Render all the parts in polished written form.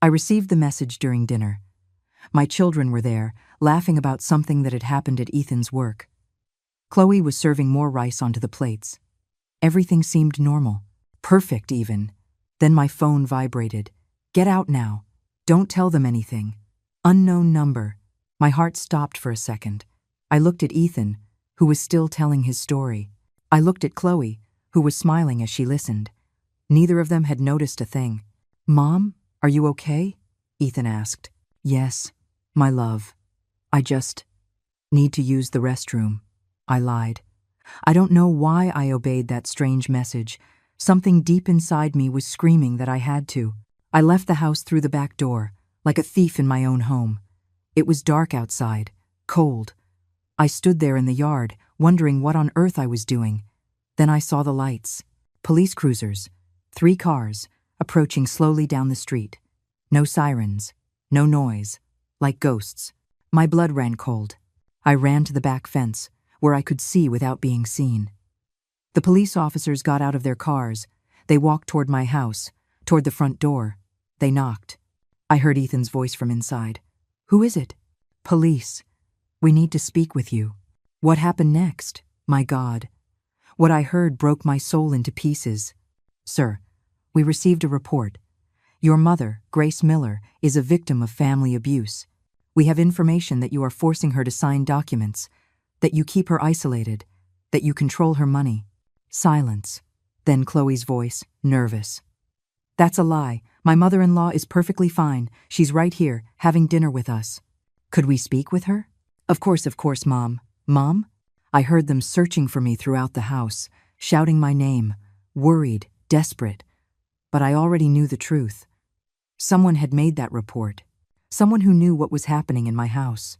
I received the message during dinner. My children were there, laughing about something that had happened at Ethan's work. Chloe was serving more rice onto the plates. Everything seemed normal, perfect even. Then my phone vibrated. Get out now. Don't tell them anything. Unknown number. My heart stopped for a second. I looked at Ethan, who was still telling his story. I looked at Chloe, who was smiling as she listened. Neither of them had noticed a thing. "Mom, are you okay?" Ethan asked. "Yes, my love. I just need to use the restroom," I lied. I don't know why I obeyed that strange message. Something deep inside me was screaming that I had to. I left the house through the back door, like a thief in my own home. It was dark outside, cold. I stood there in the yard, wondering what on earth I was doing. Then I saw the lights. Police cruisers, 3 cars, approaching slowly down the street. No sirens, no noise, like ghosts. My blood ran cold. I ran to the back fence, where I could see without being seen. The police officers got out of their cars. They walked toward my house, toward the front door. They knocked. I heard Ethan's voice from inside. "Who is it?" "Police. We need to speak with you." What happened next? My God. What I heard broke my soul into pieces. "Sir, we received a report. Your mother, Grace Miller, is a victim of family abuse. We have information that you are forcing her to sign documents, that you keep her isolated, that you control her money." Silence. Then Chloe's voice, nervous. "That's a lie. My mother-in-law is perfectly fine. She's right here, having dinner with us." "Could we speak with her?" Of course, Mom." "Mom?" I heard them searching for me throughout the house, shouting my name, worried, desperate. But I already knew the truth. Someone had made that report. Someone who knew what was happening in my house.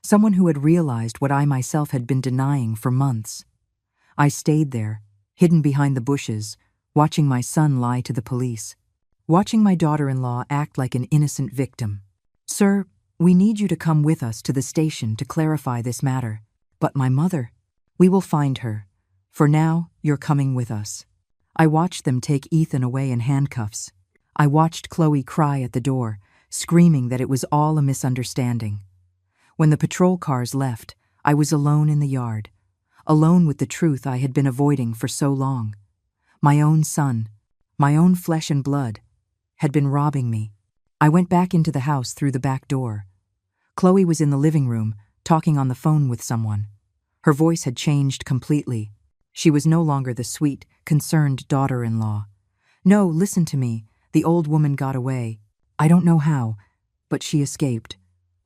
Someone who had realized what I myself had been denying for months. I stayed there, hidden behind the bushes, watching my son lie to the police, watching my daughter-in-law act like an innocent victim. "Sir, we need you to come with us to the station to clarify this matter." "But my mother." "We will find her. For now, you're coming with us." I watched them take Ethan away in handcuffs. I watched Chloe cry at the door, screaming that it was all a misunderstanding. When the patrol cars left, I was alone in the yard, alone with the truth I had been avoiding for so long. My own son, my own flesh and blood, had been robbing me. I went back into the house through the back door. Chloe was in the living room, talking on the phone with someone. Her voice had changed completely. She was no longer the sweet, concerned daughter-in-law. "No, listen to me. The old woman got away. I don't know how, but she escaped.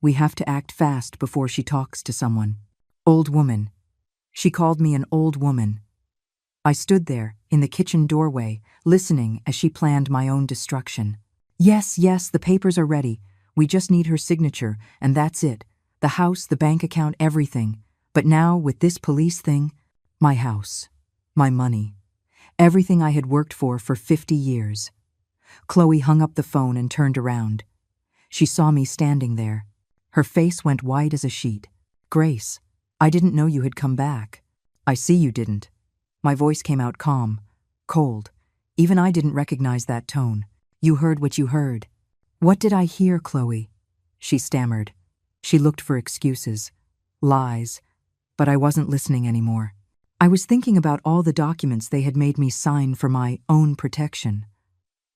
We have to act fast before she talks to someone." Old woman. She called me an old woman. I stood there, in the kitchen doorway, listening as she planned my own destruction. Yes, the papers are ready. We just need her signature, and that's it. The house, the bank account, everything. But now, with this police thing, my house, my money, everything I had worked for 50 years. Chloe hung up the phone and turned around. She saw me standing there. Her face went white as a sheet. "Grace, I didn't know you had come back." "I see you didn't." My voice came out calm, cold. Even I didn't recognize that tone. "You heard what you heard." "What did I hear, Chloe?" She stammered. She looked for excuses, lies, but I wasn't listening anymore. I was thinking about all the documents they had made me sign for my own protection.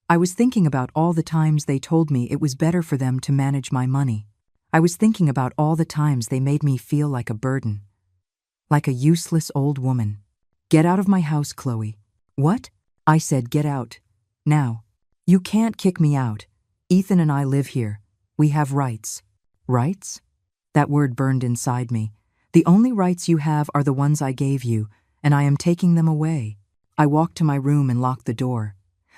I was thinking about all the times they told me it was better for them to manage my money. I was thinking about all the times they made me feel like a burden, like a useless old woman. "Get out of my house, Chloe." "What?" I said, "Get out. Now." "You can't kick me out. Ethan and I live here. We have rights." "Rights?" That word burned inside me. "The only rights you have are the ones I gave you, and I am taking them away." I walked to my room and locked the door.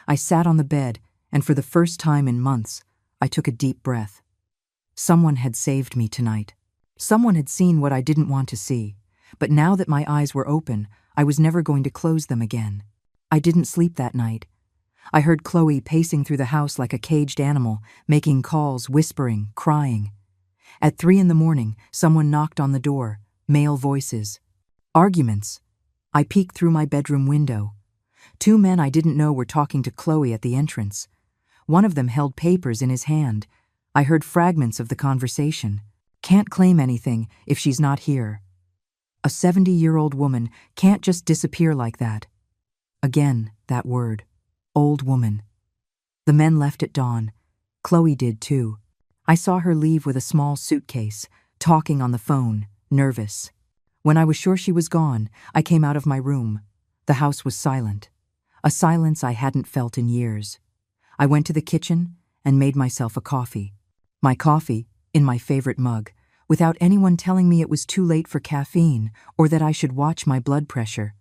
I sat on the bed, and for the first time in months, I took a deep breath. Someone had saved me tonight. Someone had seen what I didn't want to see, but now that my eyes were open, I was never going to close them again. I didn't sleep that night. I heard Chloe pacing through the house like a caged animal, making calls, whispering, crying. At 3 a.m, someone knocked on the door, male voices. Arguments. I peeked through my bedroom window. 2 men I didn't know were talking to Chloe at the entrance. One of them held papers in his hand. I heard fragments of the conversation. Can't claim anything if she's not here. A 70-year-old woman can't just disappear like that. Again, that word. Old woman. The men left at dawn. Chloe did too. I saw her leave with a small suitcase, talking on the phone, nervous. When I was sure she was gone, I came out of my room. The house was silent. A silence I hadn't felt in years. I went to the kitchen and made myself a coffee. My coffee, in my favorite mug, without anyone telling me it was too late for caffeine or that I should watch my blood pressure.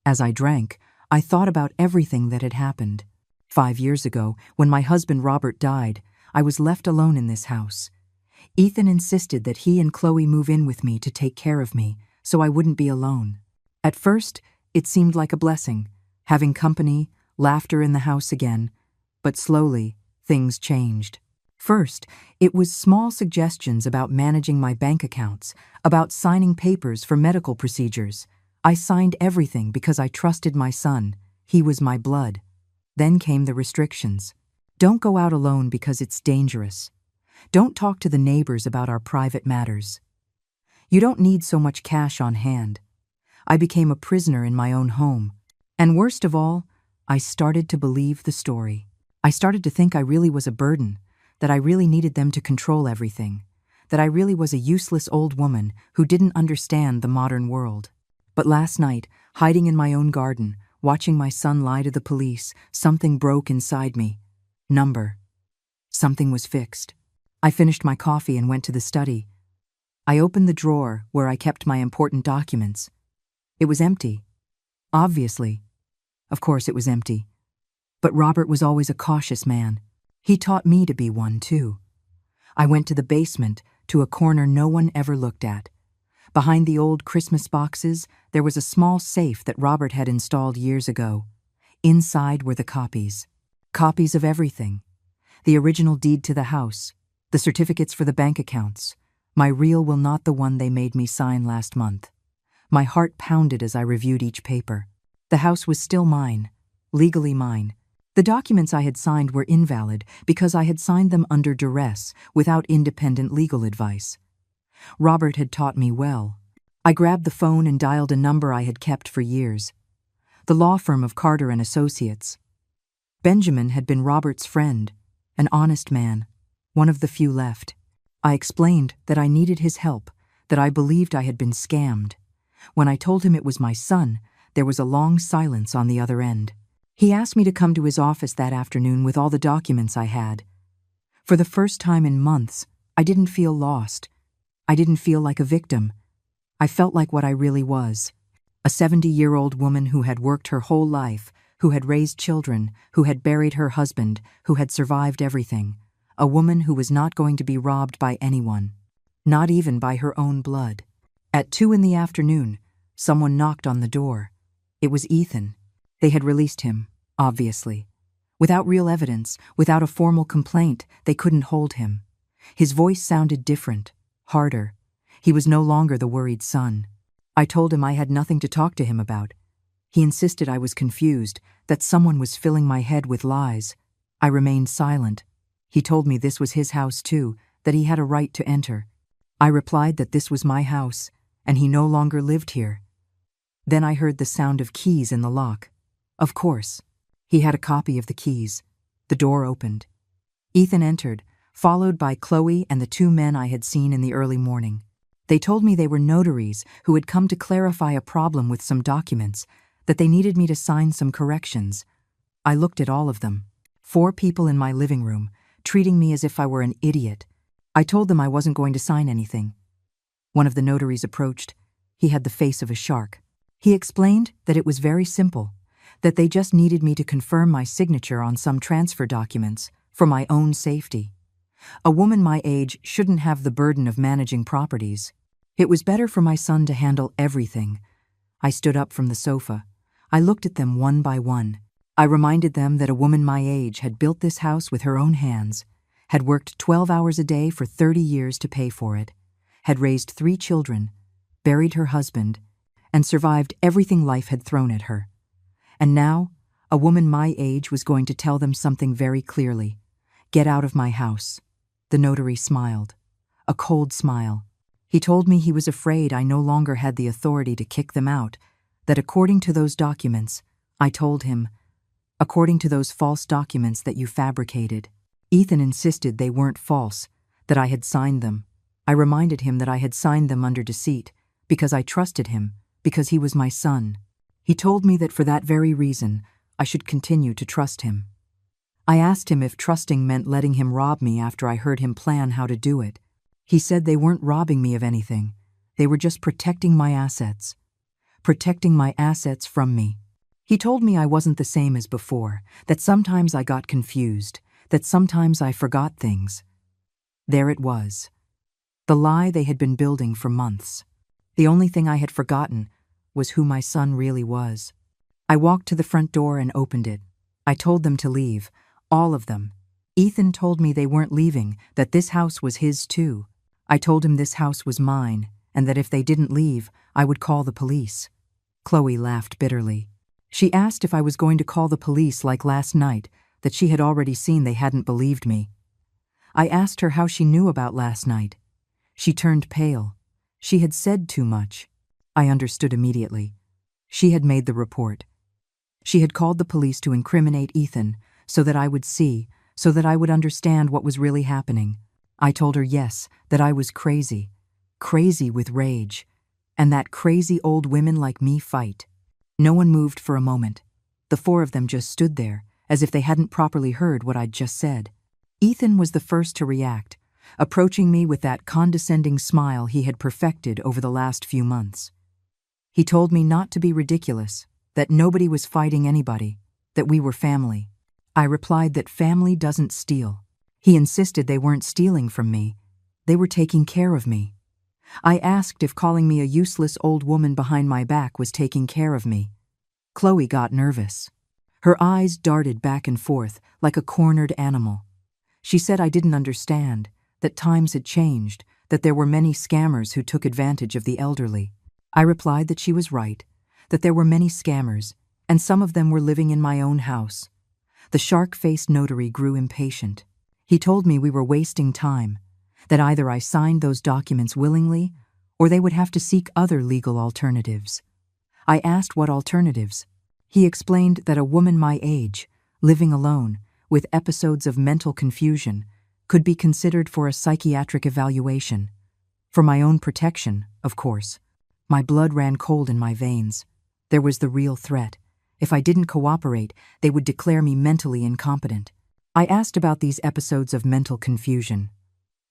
As I drank, I thought about everything that had happened. 5 years ago, when my husband Robert died, I was left alone in this house. Ethan insisted that he and Chloe move in with me to take care of me, so I wouldn't be alone. At first, it seemed like a blessing, having company, laughter in the house again, but slowly, things changed. First, it was small suggestions about managing my bank accounts, about signing papers for medical procedures. I signed everything because I trusted my son. He was my blood. Then came the restrictions. Don't go out alone because it's dangerous. Don't talk to the neighbors about our private matters. You don't need so much cash on hand. I became a prisoner in my own home. And worst of all, I started to believe the story. I started to think I really was a burden, that I really needed them to control everything, that I really was a useless old woman who didn't understand the modern world. But last night, hiding in my own garden, watching my son lie to the police, something broke inside me. Something was fixed. I finished my coffee and went to the study. I opened the drawer where I kept my important documents. It was empty. Obviously. Of course it was empty. But Robert was always a cautious man. He taught me to be one, too. I went to the basement, to a corner no one ever looked at. Behind the old Christmas boxes, there was a small safe that Robert had installed years ago. Inside were the copies. Copies of everything. The original deed to the house, the certificates for the bank accounts. My real will not the one they made me sign last month. My heart pounded as I reviewed each paper. The house was still mine, legally mine. The documents I had signed were invalid because I had signed them under duress, without independent legal advice. Robert had taught me well. I grabbed the phone and dialed a number I had kept for years. The law firm of Carter and Associates. Benjamin had been Robert's friend, an honest man, one of the few left. I explained that I needed his help, that I believed I had been scammed. When I told him it was my son, there was a long silence on the other end. He asked me to come to his office that afternoon with all the documents I had. For the first time in months, I didn't feel lost. I didn't feel like a victim. I felt like what I really was. A 70-year-old woman who had worked her whole life, who had raised children, who had buried her husband, who had survived everything. A woman who was not going to be robbed by anyone, not even by her own blood. At 2 in the afternoon, someone knocked on the door. It was Ethan. They had released him, obviously. Without real evidence, without a formal complaint, they couldn't hold him. His voice sounded different, harder. He was no longer the worried son. I told him I had nothing to talk to him about. He insisted I was confused, that someone was filling my head with lies. I remained silent. He told me this was his house too, that he had a right to enter. I replied that this was my house, and he no longer lived here. Then I heard the sound of keys in the lock. Of course. He had a copy of the keys. The door opened. Ethan entered, followed by Chloe and the 2 men I had seen in the early morning. They told me they were notaries who had come to clarify a problem with some documents, that they needed me to sign some corrections. I looked at all of them. 4 people in my living room, treating me as if I were an idiot. I told them I wasn't going to sign anything. One of the notaries approached. He had the face of a shark. He explained that it was very simple, that they just needed me to confirm my signature on some transfer documents for my own safety. A woman my age shouldn't have the burden of managing properties. It was better for my son to handle everything. I stood up from the sofa. I looked at them one by one. I reminded them that a woman my age had built this house with her own hands, had worked 12 hours a day for 30 years to pay for it, had raised 3 children, buried her husband, and survived everything life had thrown at her. And now, a woman my age was going to tell them something very clearly, Get out of my house. The notary smiled. A cold smile. He told me he was afraid I no longer had the authority to kick them out, that according to those documents, I told him, according to those false documents that you fabricated. Ethan insisted they weren't false, that I had signed them. I reminded him that I had signed them under deceit, because I trusted him, because he was my son. He told me that for that very reason, I should continue to trust him. I asked him if trusting meant letting him rob me after I heard him plan how to do it. He said they weren't robbing me of anything. They were just protecting my assets. Protecting my assets from me. He told me I wasn't the same as before, that sometimes I got confused, that sometimes I forgot things. There it was. The lie they had been building for months. The only thing I had forgotten was who my son really was. I walked to the front door and opened it. I told them to leave, all of them. Ethan told me they weren't leaving, that this house was his too. I told him this house was mine, and that if they didn't leave, I would call the police. Chloe laughed bitterly. She asked if I was going to call the police like last night, that she had already seen they hadn't believed me. I asked her how she knew about last night. She turned pale. She had said too much. I understood immediately. She had made the report. She had called the police to incriminate Ethan, so that I would see, so that I would understand what was really happening. I told her yes, that I was crazy. Crazy with rage. And that crazy old women like me fight. No one moved for a moment. The four of them just stood there, as if they hadn't properly heard what I'd just said. Ethan was the first to react, approaching me with that condescending smile he had perfected over the last few months. He told me not to be ridiculous, that nobody was fighting anybody, that we were family. I replied that family doesn't steal. He insisted they weren't stealing from me. They were taking care of me. I asked if calling me a useless old woman behind my back was taking care of me. Chloe got nervous. Her eyes darted back and forth like a cornered animal. She said I didn't understand, that times had changed, that there were many scammers who took advantage of the elderly. I replied that she was right, that there were many scammers, and some of them were living in my own house. The shark-faced notary grew impatient. He told me we were wasting time, that either I signed those documents willingly, or they would have to seek other legal alternatives. I asked what alternatives. He explained that a woman my age, living alone, with episodes of mental confusion, could be considered for a psychiatric evaluation. For my own protection, of course. My blood ran cold in my veins. There was the real threat. If I didn't cooperate, they would declare me mentally incompetent. I asked about these episodes of mental confusion.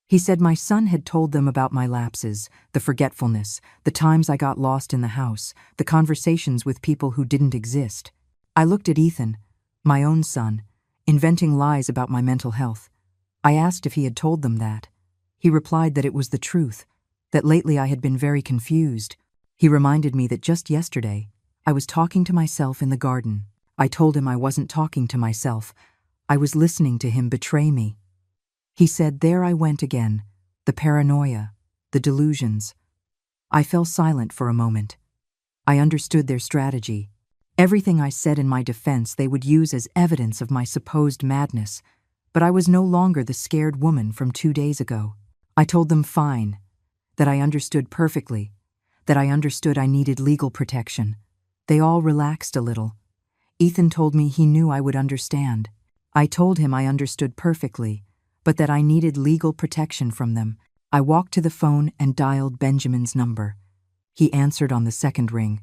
He said my son had told them about my lapses, the forgetfulness, the times I got lost in the house, the conversations with people who didn't exist. I looked at Ethan, my own son, inventing lies about my mental health. I asked if he had told them that. He replied that it was the truth, that lately I had been very confused. He reminded me that just yesterday, I was talking to myself in the garden. I told him I wasn't talking to myself. I was listening to him betray me. He said, there I went again, the paranoia, the delusions. I fell silent for a moment. I understood their strategy. Everything I said in my defense they would use as evidence of my supposed madness, but I was no longer the scared woman from 2 days ago. I told them fine, that I understood perfectly, that I understood I needed legal protection. They all relaxed a little. Ethan told me he knew I would understand. I told him I understood perfectly, but that I needed legal protection from them. I walked to the phone and dialed Benjamin's number. He answered on the second ring.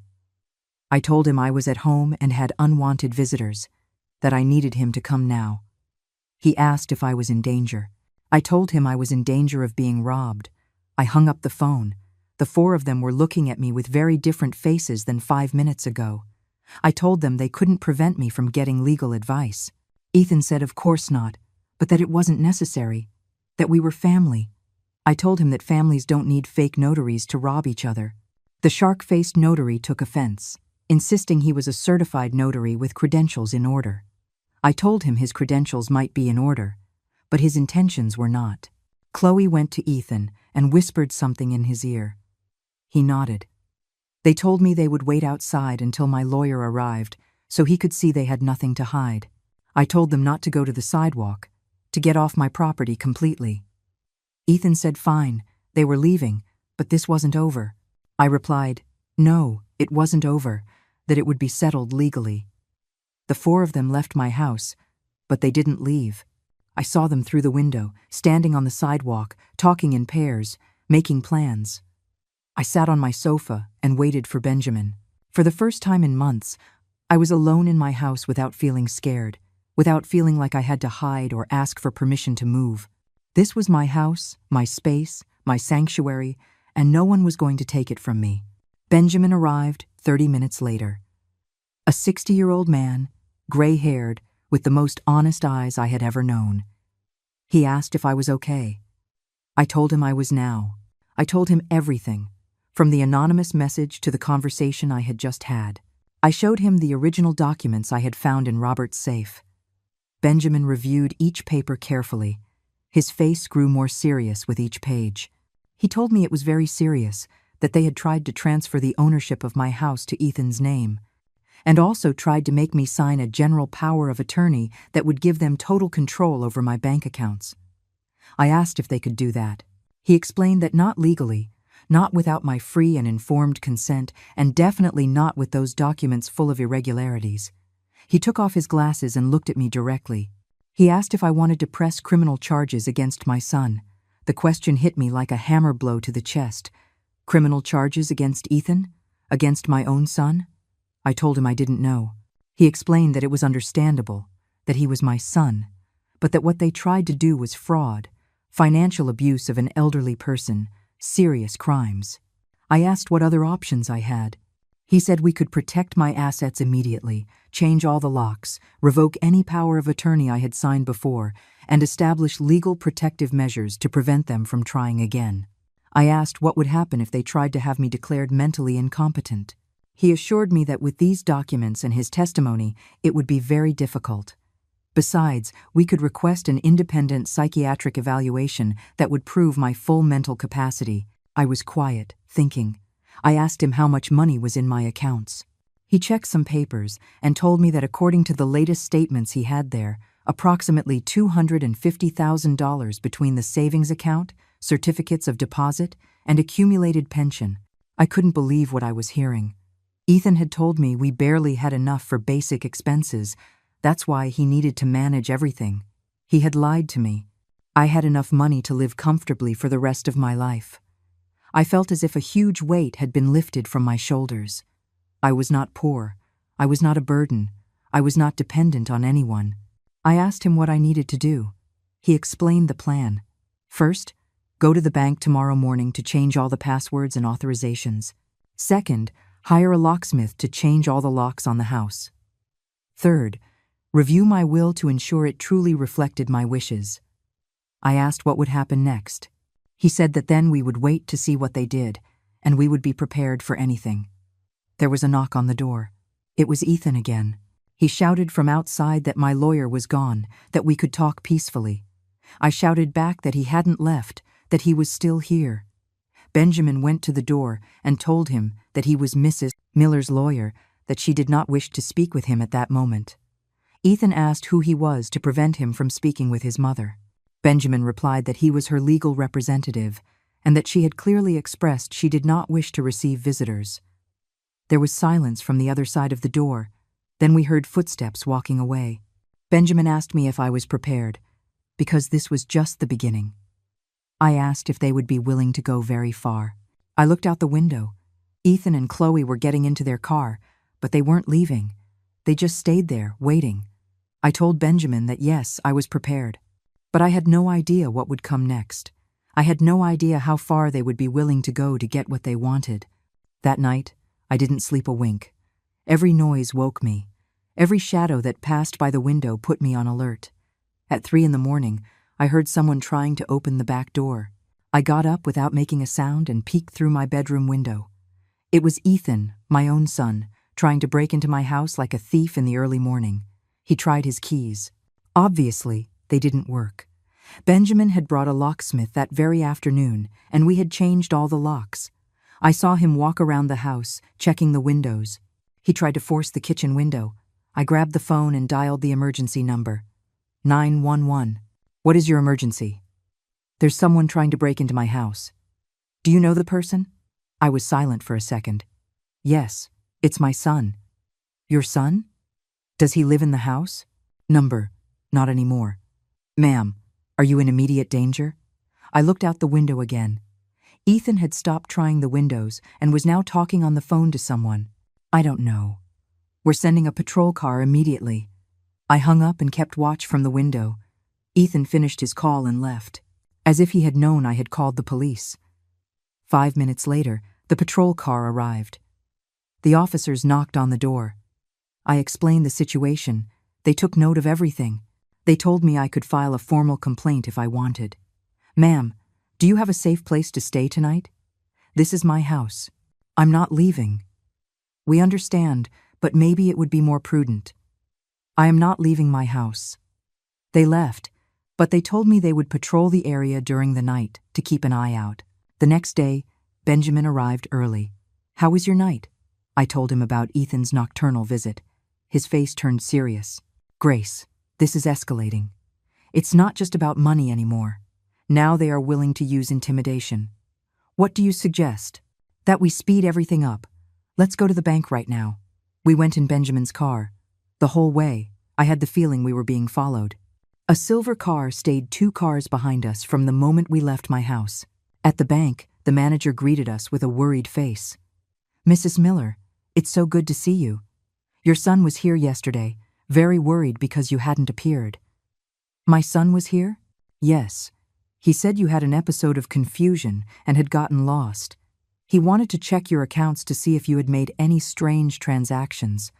I told him I was at home and had unwanted visitors, that I needed him to come now. He asked if I was in danger. I told him I was in danger of being robbed. I hung up the phone. The four of them were looking at me with very different faces than 5 minutes ago. I told them they couldn't prevent me from getting legal advice. Ethan said of course not, but that it wasn't necessary, that we were family. I told him that families don't need fake notaries to rob each other. The shark-faced notary took offense, insisting he was a certified notary with credentials in order. I told him his credentials might be in order, but his intentions were not. Chloe went to Ethan and whispered something in his ear. He nodded. They told me they would wait outside until my lawyer arrived, so he could see they had nothing to hide. I told them not to go to the sidewalk, to get off my property completely. Ethan said fine, they were leaving, but this wasn't over. I replied, no, it wasn't over, that it would be settled legally. The four of them left my house, but they didn't leave. I saw them through the window, standing on the sidewalk, talking in pairs, making plans. I sat on my sofa and waited for Benjamin. For the first time in months, I was alone in my house without feeling scared, without feeling like I had to hide or ask for permission to move. This was my house, my space, my sanctuary, and no one was going to take it from me. Benjamin arrived 30 minutes later. A 60-year-old man, gray-haired, with the most honest eyes I had ever known. He asked if I was okay. I told him I was now. I told him everything, from the anonymous message to the conversation I had just had. I showed him the original documents I had found in Robert's safe. Benjamin reviewed each paper carefully. His face grew more serious with each page. He told me it was very serious, that they had tried to transfer the ownership of my house to Ethan's name, and also tried to make me sign a general power of attorney that would give them total control over my bank accounts. I asked if they could do that. He explained that not legally, not without my free and informed consent, and definitely not with those documents full of irregularities. He took off his glasses and looked at me directly. He asked if I wanted to press criminal charges against my son. The question hit me like a hammer blow to the chest. Criminal charges against Ethan? Against my own son? I told him I didn't know. He explained that it was understandable, that he was my son, but that what they tried to do was fraud, financial abuse of an elderly person, serious crimes. I asked what other options I had. He said we could protect my assets immediately, change all the locks, revoke any power of attorney I had signed before, and establish legal protective measures to prevent them from trying again. I asked what would happen if they tried to have me declared mentally incompetent. He assured me that with these documents and his testimony, it would be very difficult. Besides, we could request an independent psychiatric evaluation that would prove my full mental capacity. I was quiet, thinking. I asked him how much money was in my accounts. He checked some papers and told me that according to the latest statements he had there, approximately $250,000 between the savings account, certificates of deposit, and accumulated pension. I couldn't believe what I was hearing. Ethan had told me we barely had enough for basic expenses. That's why he needed to manage everything. He had lied to me. I had enough money to live comfortably for the rest of my life. I felt as if a huge weight had been lifted from my shoulders. I was not poor. I was not a burden. I was not dependent on anyone. I asked him what I needed to do. He explained the plan. First, go to the bank tomorrow morning to change all the passwords and authorizations. Second, hire a locksmith to change all the locks on the house. Third, review my will to ensure it truly reflected my wishes. I asked what would happen next. He said that then we would wait to see what they did, and we would be prepared for anything. There was a knock on the door. It was Ethan again. He shouted from outside that my lawyer was gone, that we could talk peacefully. I shouted back that he hadn't left, that he was still here. Benjamin went to the door and told him that he was Mrs. Miller's lawyer, that she did not wish to speak with him at that moment. Ethan asked who he was to prevent him from speaking with his mother. Benjamin replied that he was her legal representative and that she had clearly expressed she did not wish to receive visitors. There was silence from the other side of the door. Then we heard footsteps walking away. Benjamin asked me if I was prepared, because this was just the beginning. I asked if they would be willing to go very far. I looked out the window. Ethan and Chloe were getting into their car, but they weren't leaving. They just stayed there, waiting. I told Benjamin that yes, I was prepared. But I had no idea what would come next. I had no idea how far they would be willing to go to get what they wanted. That night, I didn't sleep a wink. Every noise woke me. Every shadow that passed by the window put me on alert. At 3 a.m, I heard someone trying to open the back door. I got up without making a sound and peeked through my bedroom window. It was Ethan, my own son, trying to break into my house like a thief in the early morning. He tried his keys. Obviously, they didn't work. Benjamin had brought a locksmith that very afternoon, and we had changed all the locks. I saw him walk around the house, checking the windows. He tried to force the kitchen window. I grabbed the phone and dialed the emergency number. 911. What is your emergency? There's someone trying to break into my house. Do you know the person? I was silent for a second. Yes, it's my son. Your son? Does he live in the house? Number, not anymore. Ma'am, are you in immediate danger? I looked out the window again. Ethan had stopped trying the windows and was now talking on the phone to someone. I don't know. We're sending a patrol car immediately. I hung up and kept watch from the window. Ethan finished his call and left, as if he had known I had called the police. 5 minutes later, the patrol car arrived. The officers knocked on the door. I explained the situation. They took note of everything. They told me I could file a formal complaint if I wanted. Ma'am, do you have a safe place to stay tonight? This is my house. I'm not leaving. We understand, but maybe it would be more prudent. I am not leaving my house. They left, but they told me they would patrol the area during the night to keep an eye out. The next day, Benjamin arrived early. How was your night? I told him about Ethan's nocturnal visit. His face turned serious. Grace, this is escalating. It's not just about money anymore. Now they are willing to use intimidation. What do you suggest? That we speed everything up. Let's go to the bank right now. We went in Benjamin's car. The whole way, I had the feeling we were being followed. A silver car stayed 2 cars behind us from the moment we left my house. At the bank, the manager greeted us with a worried face. Mrs. Miller, it's so good to see you. Your son was here yesterday, very worried because you hadn't appeared. My son was here? Yes. He said you had an episode of confusion and had gotten lost. He wanted to check your accounts to see if you had made any strange transactions.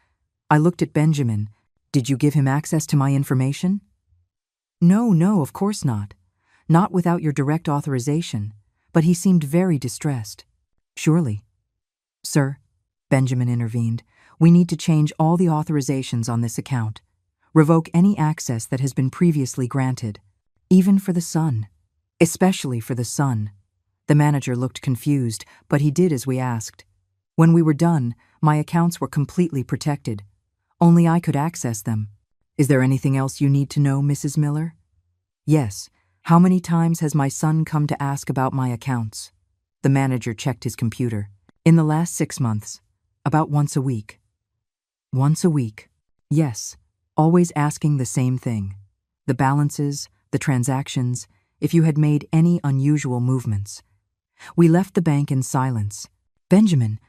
I looked at Benjamin. Did you give him access to my information? No, of course not. Not without your direct authorization, but he seemed very distressed. Surely. Sir, Benjamin intervened, we need to change all the authorizations on this account. Revoke any access that has been previously granted, even for the son. Especially for the son. The manager looked confused, but he did as we asked. When we were done, my accounts were completely protected. Only I could access them. Is there anything else you need to know, Mrs. Miller? Yes. How many times has my son come to ask about my accounts? The manager checked his computer. In the last 6 months. About once a week. Once a week? Yes. Always asking the same thing. The balances, the transactions, if you had made any unusual movements. We left the bank in silence. Benjamin,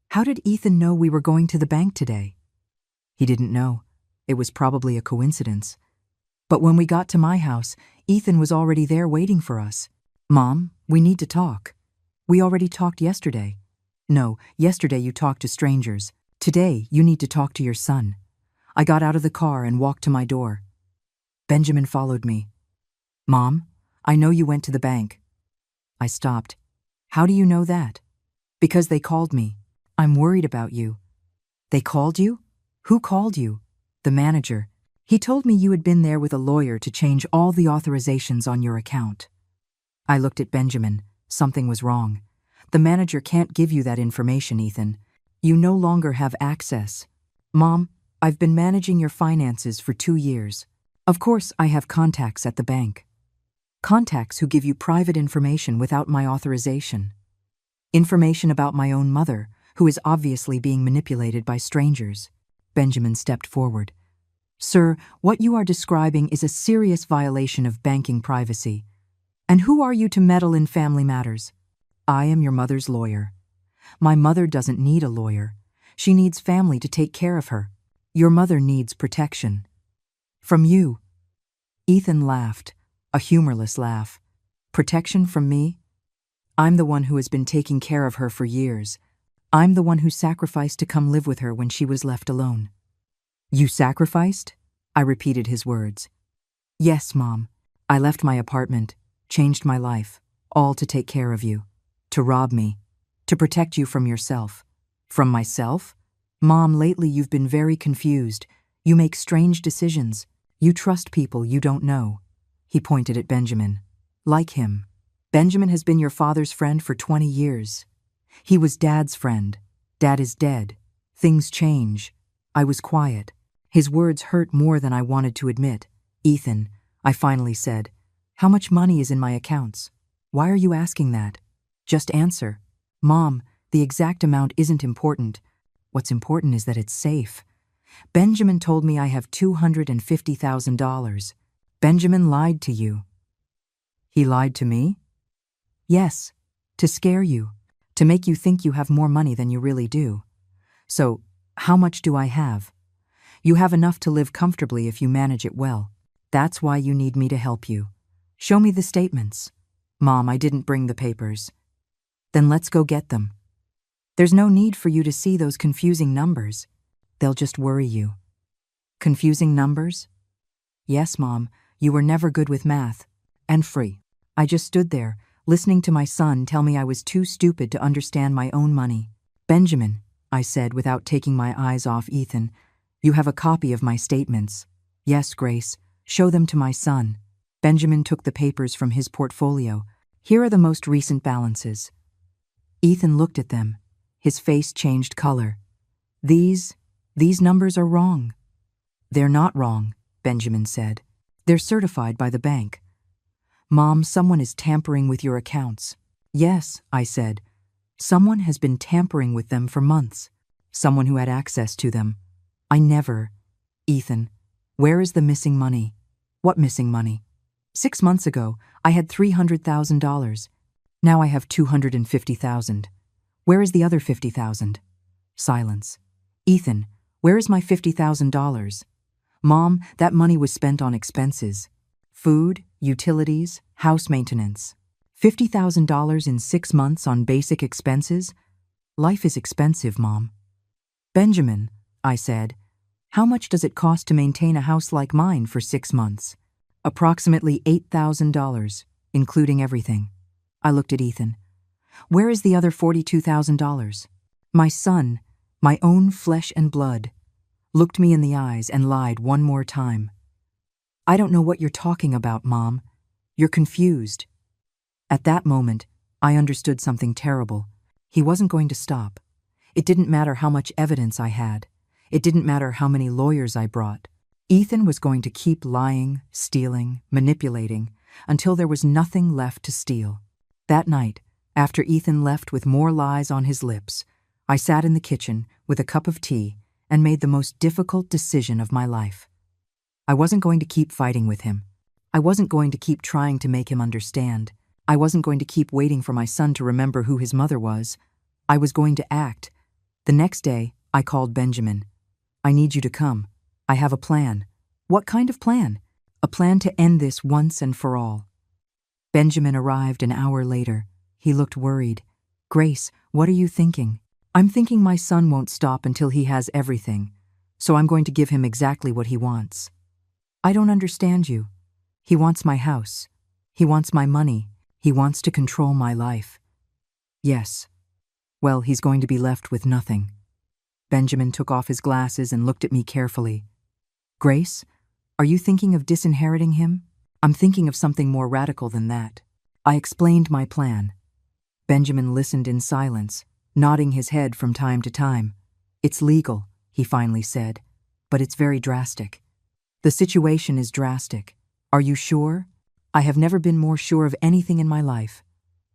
how did Ethan know we were going to the bank today? He didn't know. It was probably a coincidence. But when we got to my house, Ethan was already there waiting for us. Mom, we need to talk. We already talked yesterday. No, yesterday you talked to strangers. Today you need to talk to your son. I got out of the car and walked to my door. Benjamin followed me. Mom, I know you went to the bank. I stopped. How do you know that? Because they called me. I'm worried about you. They called you? Who called you? The manager. He told me you had been there with a lawyer to change all the authorizations on your account. I looked at Benjamin. Something was wrong. The manager can't give you that information, Ethan. You no longer have access. Mom, I've been managing your finances for 2 years. Of course, I have contacts at the bank. Contacts who give you private information without my authorization. Information about my own mother, who is obviously being manipulated by strangers. Benjamin stepped forward. Sir, what you are describing is a serious violation of banking privacy. And who are you to meddle in family matters? I am your mother's lawyer. My mother doesn't need a lawyer. She needs family to take care of her. Your mother needs protection. From you. Ethan laughed, a humorless laugh. Protection from me? I'm the one who has been taking care of her for years. I'm the one who sacrificed to come live with her when she was left alone. You sacrificed? I repeated his words. Yes, Mom. I left my apartment, changed my life, all to take care of you. To rob me. To protect you from yourself. From myself? Mom, lately you've been very confused. You make strange decisions. You trust people you don't know. He pointed at Benjamin. Like him. Benjamin has been your father's friend for 20 years. He was Dad's friend. Dad is dead. Things change. I was quiet. His words hurt more than I wanted to admit. Ethan, I finally said, How much money is in my accounts? Why are you asking that? Just answer. Mom, the exact amount isn't important. What's important is that it's safe. Benjamin told me I have $250,000. Benjamin lied to you. He lied to me? Yes, to scare you, to make you think you have more money than you really do. So, how much do I have? You have enough to live comfortably if you manage it well. That's why you need me to help you. Show me the statements. Mom, I didn't bring the papers. Then let's go get them. There's no need for you to see those confusing numbers. They'll just worry you. Confusing numbers? Yes, Mom, you were never good with math. And free. I just stood there, listening to my son tell me I was too stupid to understand my own money. Benjamin, I said without taking my eyes off Ethan, you have a copy of my statements. Yes, Grace, show them to my son. Benjamin took the papers from his portfolio. Here are the most recent balances. Ethan looked at them. His face changed color. These numbers are wrong. They're not wrong, Benjamin said. They're certified by the bank. Mom, someone is tampering with your accounts. Yes, I said. Someone has been tampering with them for months. Someone who had access to them. I never. Ethan, where is the missing money? What missing money? 6 months ago, I had $300,000. Now I have $250,000. Where is the other $50,000? Silence. Ethan, where is my $50,000? Mom, that money was spent on expenses. Food, utilities, house maintenance. $50,000 in 6 months on basic expenses? Life is expensive, Mom. Benjamin, I said, how much does it cost to maintain a house like mine for 6 months? Approximately $8,000, including everything. I looked at Ethan. Where is the other $42,000? My son, my own flesh and blood, looked me in the eyes and lied one more time. I don't know what you're talking about, Mom. You're confused. At that moment, I understood something terrible. He wasn't going to stop. It didn't matter how much evidence I had. It didn't matter how many lawyers I brought. Ethan was going to keep lying, stealing, manipulating, until there was nothing left to steal. That night, after Ethan left with more lies on his lips, I sat in the kitchen with a cup of tea and made the most difficult decision of my life. I wasn't going to keep fighting with him. I wasn't going to keep trying to make him understand. I wasn't going to keep waiting for my son to remember who his mother was. I was going to act. The next day, I called Benjamin. I need you to come. I have a plan. What kind of plan? A plan to end this once and for all. Benjamin arrived an hour later. He looked worried. Grace, what are you thinking? I'm thinking my son won't stop until he has everything, so I'm going to give him exactly what he wants. I don't understand you. He wants my house. He wants my money. He wants to control my life. Yes. Well, he's going to be left with nothing. Benjamin took off his glasses and looked at me carefully. Grace, are you thinking of disinheriting him? I'm thinking of something more radical than that. I explained my plan. Benjamin listened in silence, nodding his head from time to time. It's legal, he finally said, but it's very drastic. The situation is drastic. Are you sure? I have never been more sure of anything in my life.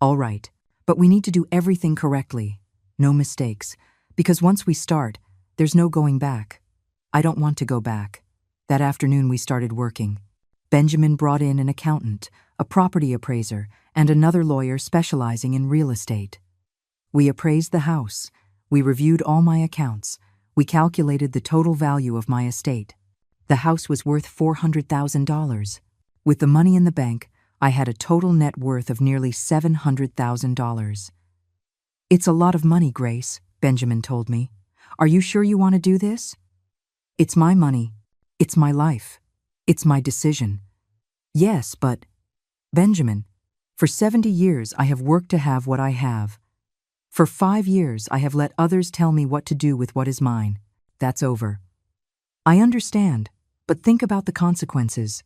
All right, but we need to do everything correctly. No mistakes, because once we start, there's no going back. I don't want to go back. That afternoon we started working. Benjamin brought in an accountant, a property appraiser, and another lawyer specializing in real estate. We appraised the house. We reviewed all my accounts. We calculated the total value of my estate. The house was worth $400,000. With the money in the bank, I had a total net worth of nearly $700,000. It's a lot of money, Grace, Benjamin told me. Are you sure you want to do this? It's my money. It's my life. It's my decision. Yes, but... Benjamin, for 70 years I have worked to have what I have. For 5 years I have let others tell me what to do with what is mine. That's over. I understand, but think about the consequences.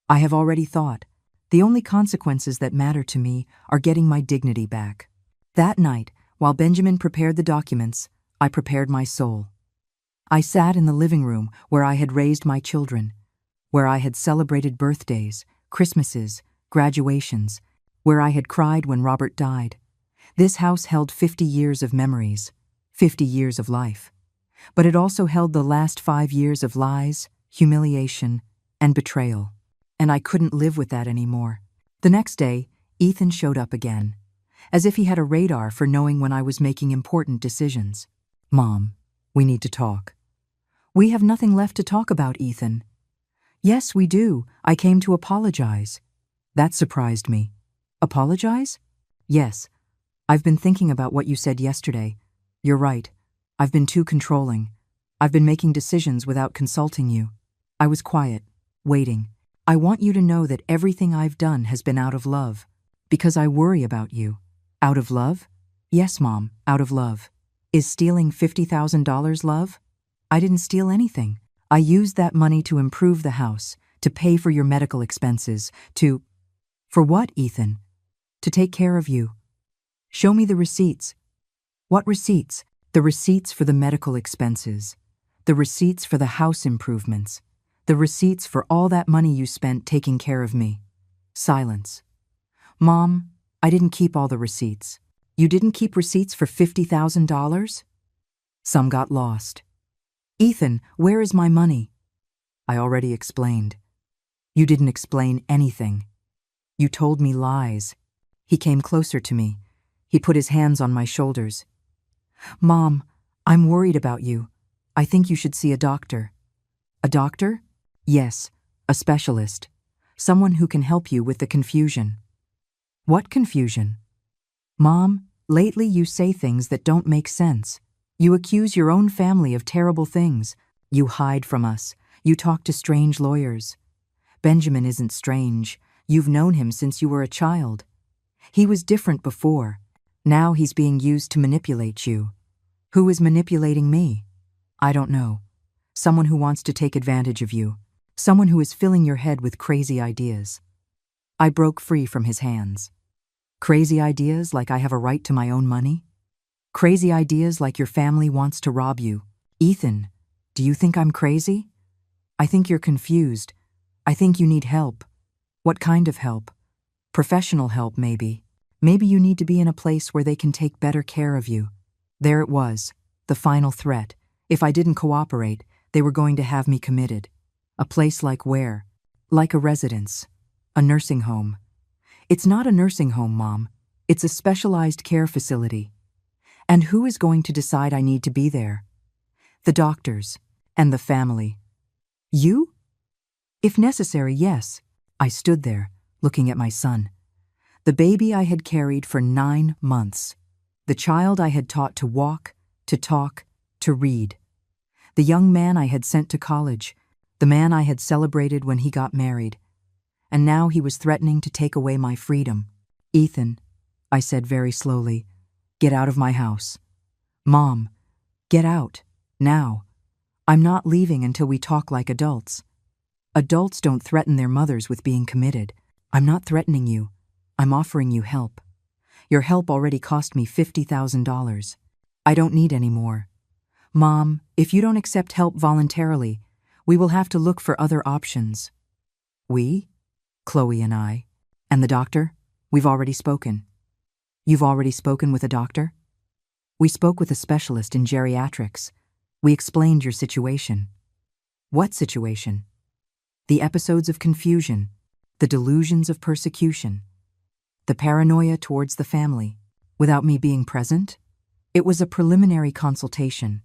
I have already thought. The only consequences that matter to me are getting my dignity back. That night, while Benjamin prepared the documents, I prepared my soul. I sat in the living room where I had raised my children, where I had celebrated birthdays, Christmases, graduations, where I had cried when Robert died. This house held 50 years of memories, 50 years of life. But it also held the last 5 years of lies, humiliation, and betrayal. And I couldn't live with that anymore. The next day, Ethan showed up again, as if he had a radar for knowing when I was making important decisions. "Mom, we need to talk." "We have nothing left to talk about, Ethan." "Yes, we do. I came to apologize." That surprised me. "Apologize?" "Yes. I've been thinking about what you said yesterday. You're right. I've been too controlling. I've been making decisions without consulting you. I was quiet, waiting. I want you to know that everything I've done has been out of love, because I worry about you." "Out of love?" "Yes, Mom, out of love." "Is stealing $50,000 love?" "I didn't steal anything. I used that money to improve the house, to pay for your medical expenses, to—" "For what, Ethan?" "To take care of you." "Show me the receipts." "What receipts?" "The receipts for the medical expenses, the receipts for the house improvements, the receipts for all that money you spent taking care of me." Silence. "Mom, I didn't keep all the receipts." "You didn't keep receipts for $50,000? "Some got lost." "Ethan, where is my money?" "I already explained." "You didn't explain anything. You told me lies." He came closer to me. He put his hands on my shoulders. "Mom, I'm worried about you. I think you should see a doctor." "A doctor?" "Yes, a specialist. Someone who can help you with the confusion." "What confusion?" "Mom, lately you say things that don't make sense. You accuse your own family of terrible things. You hide from us. You talk to strange lawyers. Benjamin isn't strange. You've known him since you were a child. He was different before. Now he's being used to manipulate you." "Who is manipulating me?" "I don't know. Someone who wants to take advantage of you. Someone who is filling your head with crazy ideas." I broke free from his hands. "Crazy ideas like I have a right to my own money? Crazy ideas like your family wants to rob you? Ethan, do you think I'm crazy?" "I think you're confused. I think you need help." "What kind of help?" "Professional help, maybe. Maybe you need to be in a place where they can take better care of you." There it was, the final threat. If I didn't cooperate, they were going to have me committed. A place like where? Like a residence. A nursing home. "It's not a nursing home, Mom. It's a specialized care facility." "And who is going to decide I need to be there?" "The doctors. And the family." "You?" "If necessary, yes." I stood there, looking at my son. The baby I had carried for 9 months. The child I had taught to walk, to talk, to read. The young man I had sent to college. The man I had celebrated when he got married. And now he was threatening to take away my freedom. "Ethan," I said very slowly, "get out of my house." "Mom, get out, now. I'm not leaving until we talk like adults." Adults don't threaten their mothers with being committed. "I'm not threatening you. I'm offering you help. Your help already cost me $50,000. I don't need any more. Mom, if you don't accept help voluntarily, we will have to look for other options." "We?" "Chloe and I. And the doctor? We've already spoken." "You've already spoken with a doctor?" "We spoke with a specialist in geriatrics. We explained your situation." "What situation?" "The episodes of confusion, the delusions of persecution, the paranoia towards the family, without me being present. It was a preliminary consultation."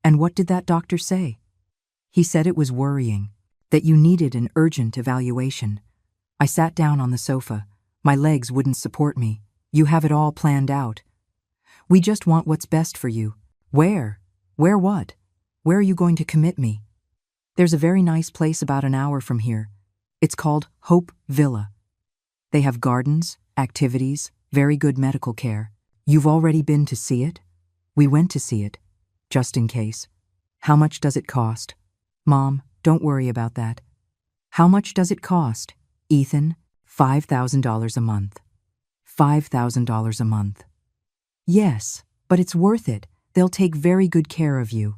"And what did that doctor say?" "He said it was worrying, that you needed an urgent evaluation." I sat down on the sofa. My legs wouldn't support me. "You have it all planned out. We just want what's best for you." "Where? Where what? Where are you going to commit me?" "There's a very nice place about an hour from here. It's called Hope Villa. They have gardens, activities, very good medical care. You've already been to see it?" "We went to see it, just in case." "How much does it cost?" "Mom, don't worry about that." "How much does it cost?" "Ethan, $5,000 a month." $5,000 a month. "Yes, but it's worth it. They'll take very good care of you."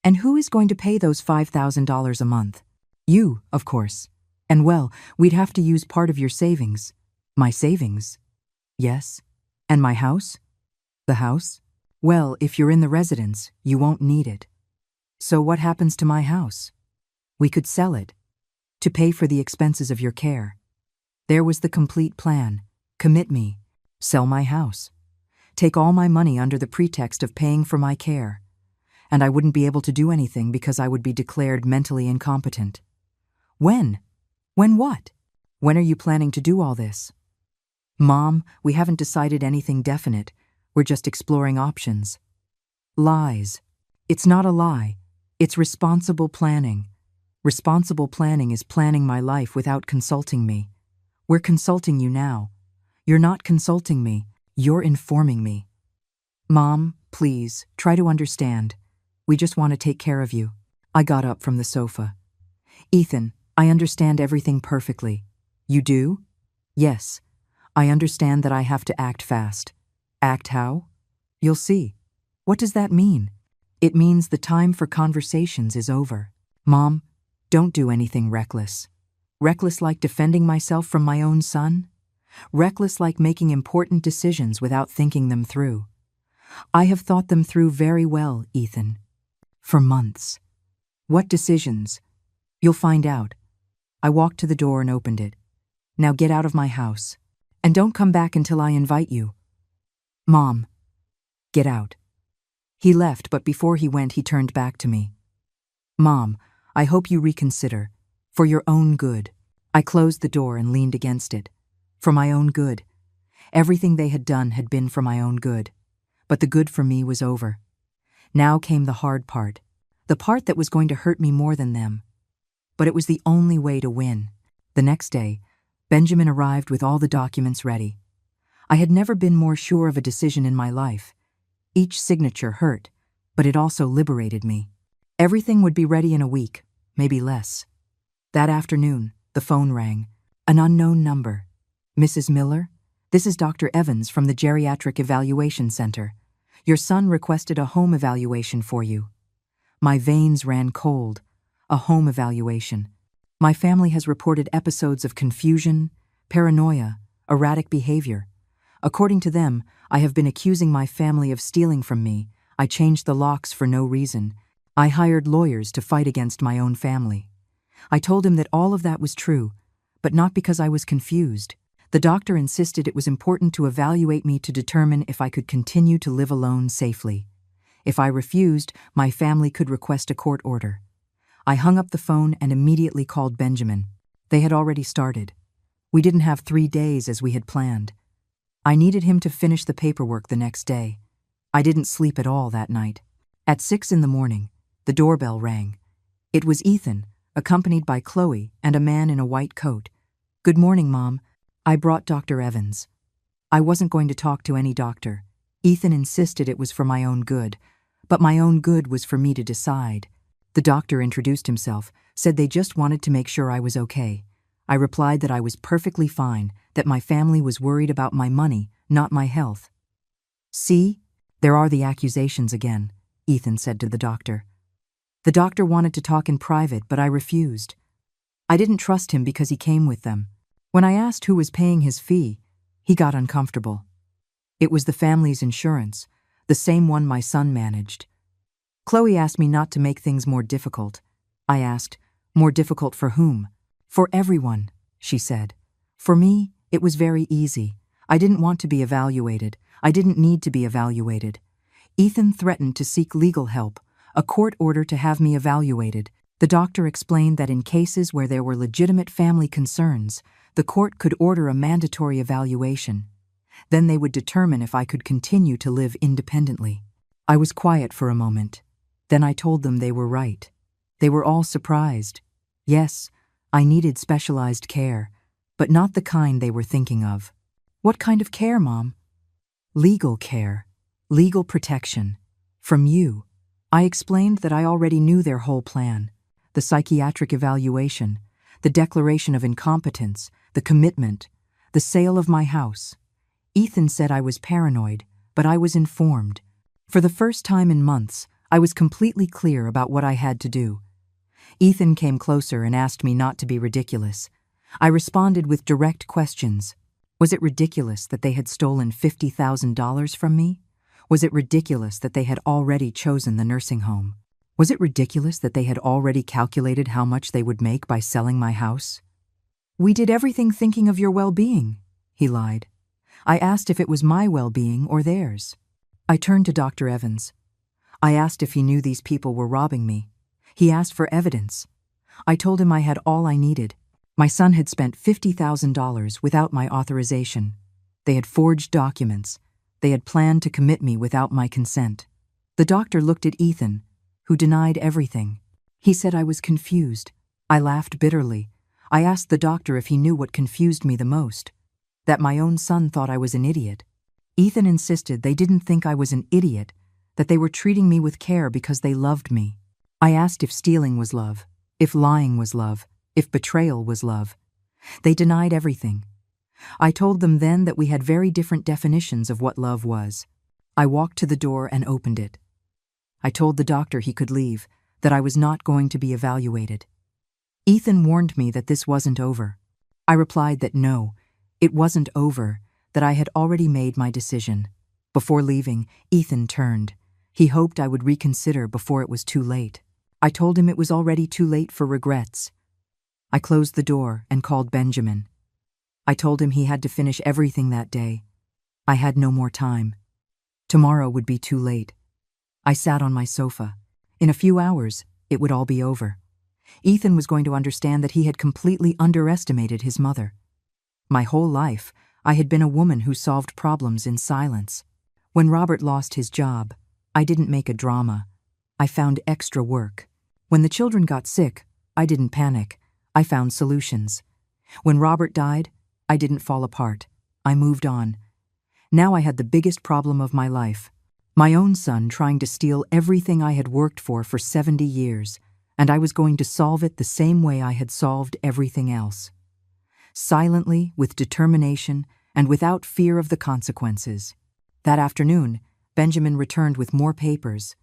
"And who is going to pay those $5,000 a month?" "You, of course." And well, we'd have to use part of your savings. My savings? Yes. And my house? The house? Well, if you're in the residence, you won't need it. So what happens to my house? We could sell it. To pay for the expenses of your care. There was the complete plan. Commit me. Sell my house. Take all my money under the pretext of paying for my care. And I wouldn't be able to do anything because I would be declared mentally incompetent. When? When what? When are you planning to do all this? Mom, we haven't decided anything definite. We're just exploring options. Lies. It's not a lie. It's responsible planning. Responsible planning is planning my life without consulting me. We're consulting you now. You're not consulting me. You're informing me. Mom, please, try to understand. We just want to take care of you. I got up from the sofa. Ethan, I understand everything perfectly. You do? Yes. I understand that I have to act fast. Act how? You'll see. What does that mean? It means the time for conversations is over. Mom, don't do anything reckless. Reckless like defending myself from my own son? Reckless like making important decisions without thinking them through. I have thought them through very well, Ethan. For months. What decisions? You'll find out. I walked to the door and opened it. Now get out of my house. And don't come back until I invite you. Mom. Get out. He left, but before he went, he turned back to me. Mom, I hope you reconsider. For your own good. I closed the door and leaned against it. For my own good. Everything they had done had been for my own good. But the good for me was over. Now came the hard part. The part that was going to hurt me more than them. But it was the only way to win. The next day, Benjamin arrived with all the documents ready. I had never been more sure of a decision in my life. Each signature hurt, but it also liberated me. Everything would be ready in a week, maybe less. That afternoon, the phone rang. An unknown number. Mrs. Miller? This is Dr. Evans from the Geriatric Evaluation Center. Your son requested a home evaluation for you. My veins ran cold. A home evaluation. My family has reported episodes of confusion, paranoia, erratic behavior. According to them, I have been accusing my family of stealing from me. I changed the locks for no reason. I hired lawyers to fight against my own family. I told him that all of that was true, but not because I was confused. The doctor insisted it was important to evaluate me to determine if I could continue to live alone safely. If I refused, my family could request a court order. I hung up the phone and immediately called Benjamin. They had already started. We didn't have 3 days as we had planned. I needed him to finish the paperwork the next day. I didn't sleep at all that night. At 6 in the morning, the doorbell rang. It was Ethan, accompanied by Chloe and a man in a white coat. Good morning, Mom. I brought Dr. Evans. I wasn't going to talk to any doctor. Ethan insisted it was for my own good, but my own good was for me to decide. The doctor introduced himself, said they just wanted to make sure I was okay. I replied that I was perfectly fine, that my family was worried about my money, not my health. See, there are the accusations again, Ethan said to the doctor. The doctor wanted to talk in private, but I refused. I didn't trust him because he came with them. When I asked who was paying his fee, he got uncomfortable. It was the family's insurance, the same one my son managed. Chloe asked me not to make things more difficult. I asked, more difficult for whom? For everyone, she said. For me, it was very easy. I didn't want to be evaluated. I didn't need to be evaluated. Ethan threatened to seek legal help, a court order to have me evaluated. The doctor explained that in cases where there were legitimate family concerns, the court could order a mandatory evaluation. Then they would determine if I could continue to live independently. I was quiet for a moment. Then I told them they were right. They were all surprised. Yes, I needed specialized care, but not the kind they were thinking of. What kind of care, Mom? Legal care. Legal protection. From you. I explained that I already knew their whole plan. The psychiatric evaluation, the declaration of incompetence, the commitment, the sale of my house. Ethan said I was paranoid, but I was informed. For the first time in months, I was completely clear about what I had to do. Ethan came closer and asked me not to be ridiculous. I responded with direct questions. Was it ridiculous that they had stolen $50,000 from me? Was it ridiculous that they had already chosen the nursing home? Was it ridiculous that they had already calculated how much they would make by selling my house? We did everything thinking of your well-being, he lied. I asked if it was my well-being or theirs. I turned to Dr. Evans. I asked if he knew these people were robbing me. He asked for evidence. I told him I had all I needed. My son had spent $50,000 without my authorization. They had forged documents. They had planned to commit me without my consent. The doctor looked at Ethan, who denied everything. He said I was confused. I laughed bitterly. I asked the doctor if he knew what confused me the most. That my own son thought I was an idiot. Ethan insisted they didn't think I was an idiot, that they were treating me with care because they loved me. I asked if stealing was love, if lying was love, if betrayal was love. They denied everything. I told them then that we had very different definitions of what love was. I walked to the door and opened it. I told the doctor he could leave, that I was not going to be evaluated. Ethan warned me that this wasn't over. I replied that no, it wasn't over, that I had already made my decision. Before leaving, Ethan turned. He hoped I would reconsider before it was too late. I told him it was already too late for regrets. I closed the door and called Benjamin. I told him he had to finish everything that day. I had no more time. Tomorrow would be too late. I sat on my sofa. In a few hours, it would all be over. Ethan was going to understand that he had completely underestimated his mother. My whole life, I had been a woman who solved problems in silence. When Robert lost his job, I didn't make a drama. I found extra work. When the children got sick, I didn't panic. I found solutions. When Robert died, I didn't fall apart. I moved on. Now I had the biggest problem of my life. My own son trying to steal everything I had worked for 70 years, and I was going to solve it the same way I had solved everything else. Silently, with determination, and without fear of the consequences. That afternoon, Benjamin returned with more papers.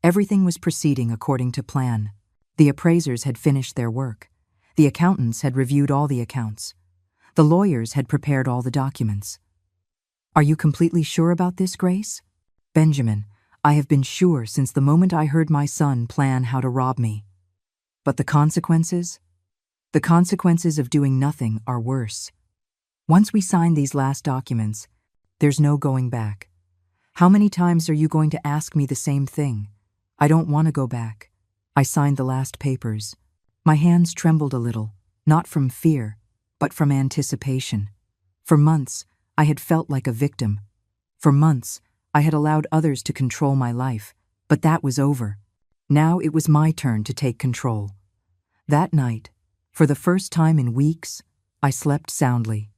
Everything was proceeding according to plan. The appraisers had finished their work. The accountants had reviewed all the accounts. The lawyers had prepared all the documents. Are you completely sure about this, Grace? Benjamin, I have been sure since the moment I heard my son plan how to rob me. But the consequences? The consequences of doing nothing are worse. Once we sign these last documents, there's no going back. How many times are you going to ask me the same thing? I don't want to go back. I signed the last papers. My hands trembled a little, not from fear, but from anticipation. For months, I had felt like a victim. For months, I had allowed others to control my life, but that was over. Now it was my turn to take control. That night, for the first time in weeks, I slept soundly.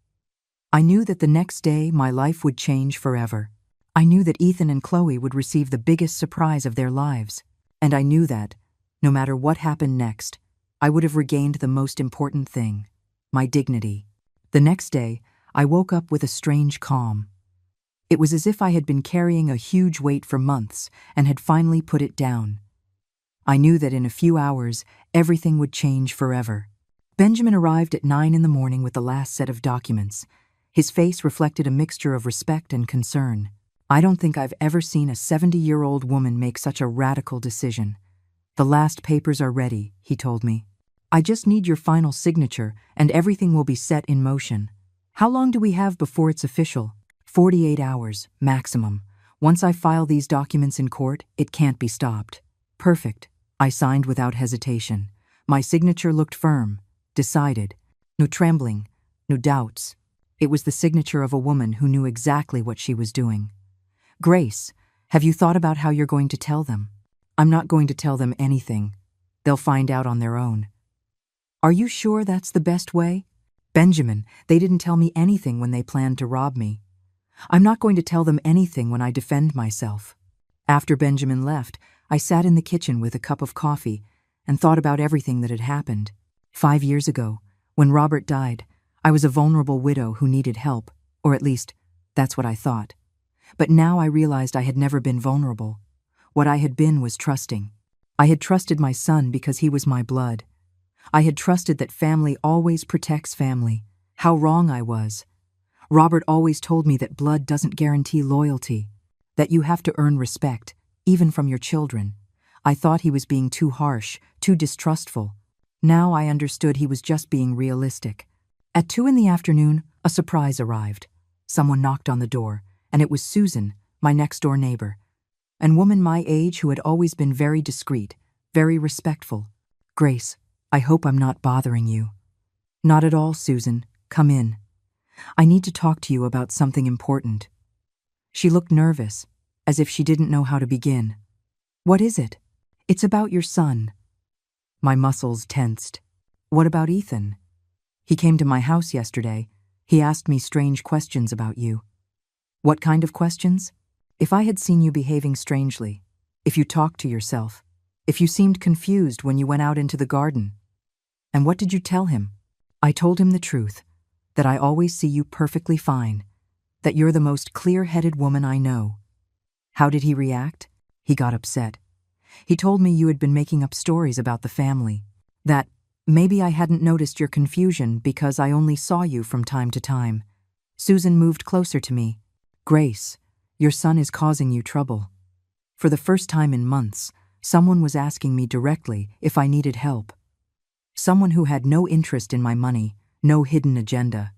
I knew that the next day my life would change forever. I knew that Ethan and Chloe would receive the biggest surprise of their lives. And I knew that, no matter what happened next, I would have regained the most important thing, my dignity. The next day, I woke up with a strange calm. It was as if I had been carrying a huge weight for months and had finally put it down. I knew that in a few hours, everything would change forever. Benjamin arrived at 9 in the morning with the last set of documents. His face reflected a mixture of respect and concern. I don't think I've ever seen a 70-year-old woman make such a radical decision. The last papers are ready, he told me. I just need your final signature and everything will be set in motion. How long do we have before it's official? 48 hours, maximum. Once I file these documents in court, it can't be stopped. Perfect. I signed without hesitation. My signature looked firm, decided. No trembling, no doubts. It was the signature of a woman who knew exactly what she was doing. Grace, have you thought about how you're going to tell them? I'm not going to tell them anything. They'll find out on their own. Are you sure that's the best way? Benjamin, they didn't tell me anything when they planned to rob me. I'm not going to tell them anything when I defend myself. After Benjamin left, I sat in the kitchen with a cup of coffee and thought about everything that had happened. 5 years ago, when Robert died, I was a vulnerable widow who needed help, or at least, that's what I thought. But now I realized I had never been vulnerable. What I had been was trusting. I had trusted my son because he was my blood. I had trusted that family always protects family. How wrong I was. Robert always told me that blood doesn't guarantee loyalty, that you have to earn respect, even from your children. I thought he was being too harsh, too distrustful. Now I understood he was just being realistic. At 2 in the afternoon, a surprise arrived. Someone knocked on the door, and it was Susan, my next-door neighbor. A woman my age who had always been very discreet, very respectful. "Grace, I hope I'm not bothering you." "Not at all, Susan. Come in. I need to talk to you about something important." She looked nervous, as if she didn't know how to begin. "What is it?" "It's about your son." My muscles tensed. "What about Ethan?" "He came to my house yesterday. He asked me strange questions about you." "What kind of questions?" "If I had seen you behaving strangely, if you talked to yourself, if you seemed confused when you went out into the garden." "And what did you tell him?" "I told him the truth, that I always see you perfectly fine, that you're the most clear-headed woman I know." "How did he react?" "He got upset. He told me you had been making up stories about the family, that maybe I hadn't noticed your confusion because I only saw you from time to time." Susan moved closer to me. "Grace, your son is causing you trouble." For the first time in months, someone was asking me directly if I needed help. Someone who had no interest in my money, no hidden agenda.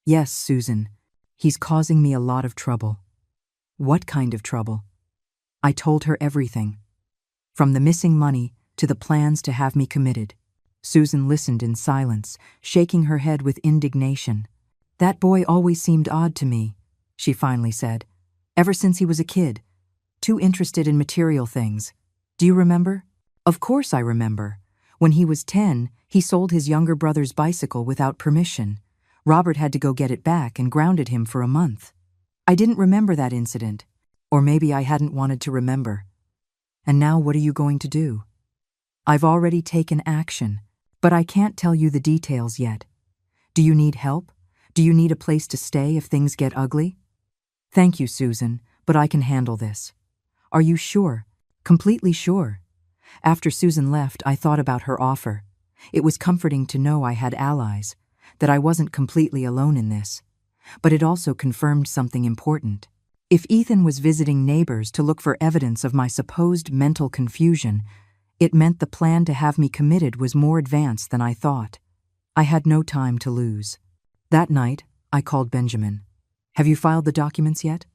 "Yes, Susan, he's causing me a lot of trouble." "What kind of trouble?" I told her everything. From the missing money to the plans to have me committed. Susan listened in silence, shaking her head with indignation. "That boy always seemed odd to me," she finally said. "Ever since he was a kid. Too interested in material things. Do you remember?" "Of course I remember. When he was 10, he sold his younger brother's bicycle without permission. Robert had to go get it back and grounded him for a month. I didn't remember that incident. Or maybe I hadn't wanted to remember. And now what are you going to do?" "I've already taken action, but I can't tell you the details yet. Do you need help? Do you need a place to stay if things get ugly?" "Thank you, Susan, but I can handle this." "Are you sure? Completely sure?" After Susan left, I thought about her offer. It was comforting to know I had allies, that I wasn't completely alone in this. But it also confirmed something important. If Ethan was visiting neighbors to look for evidence of my supposed mental confusion, it meant the plan to have me committed was more advanced than I thought. I had no time to lose. That night, I called Benjamin. "Have you filed the documents yet?"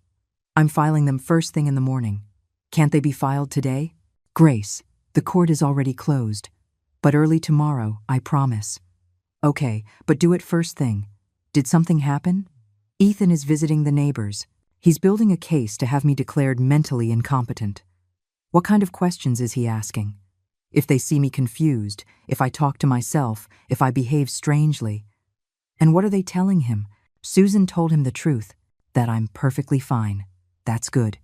"I'm filing them first thing in the morning." "Can't they be filed today?" "Grace, the court is already closed. But early tomorrow, I promise." "Okay, but do it first thing. Did something happen?" "Ethan is visiting the neighbors. He's building a case to have me declared mentally incompetent." "What kind of questions is he asking?" "If they see me confused, if I talk to myself, if I behave strangely." "And what are they telling him?" Susan told him the truth, that I'm perfectly fine. "That's good."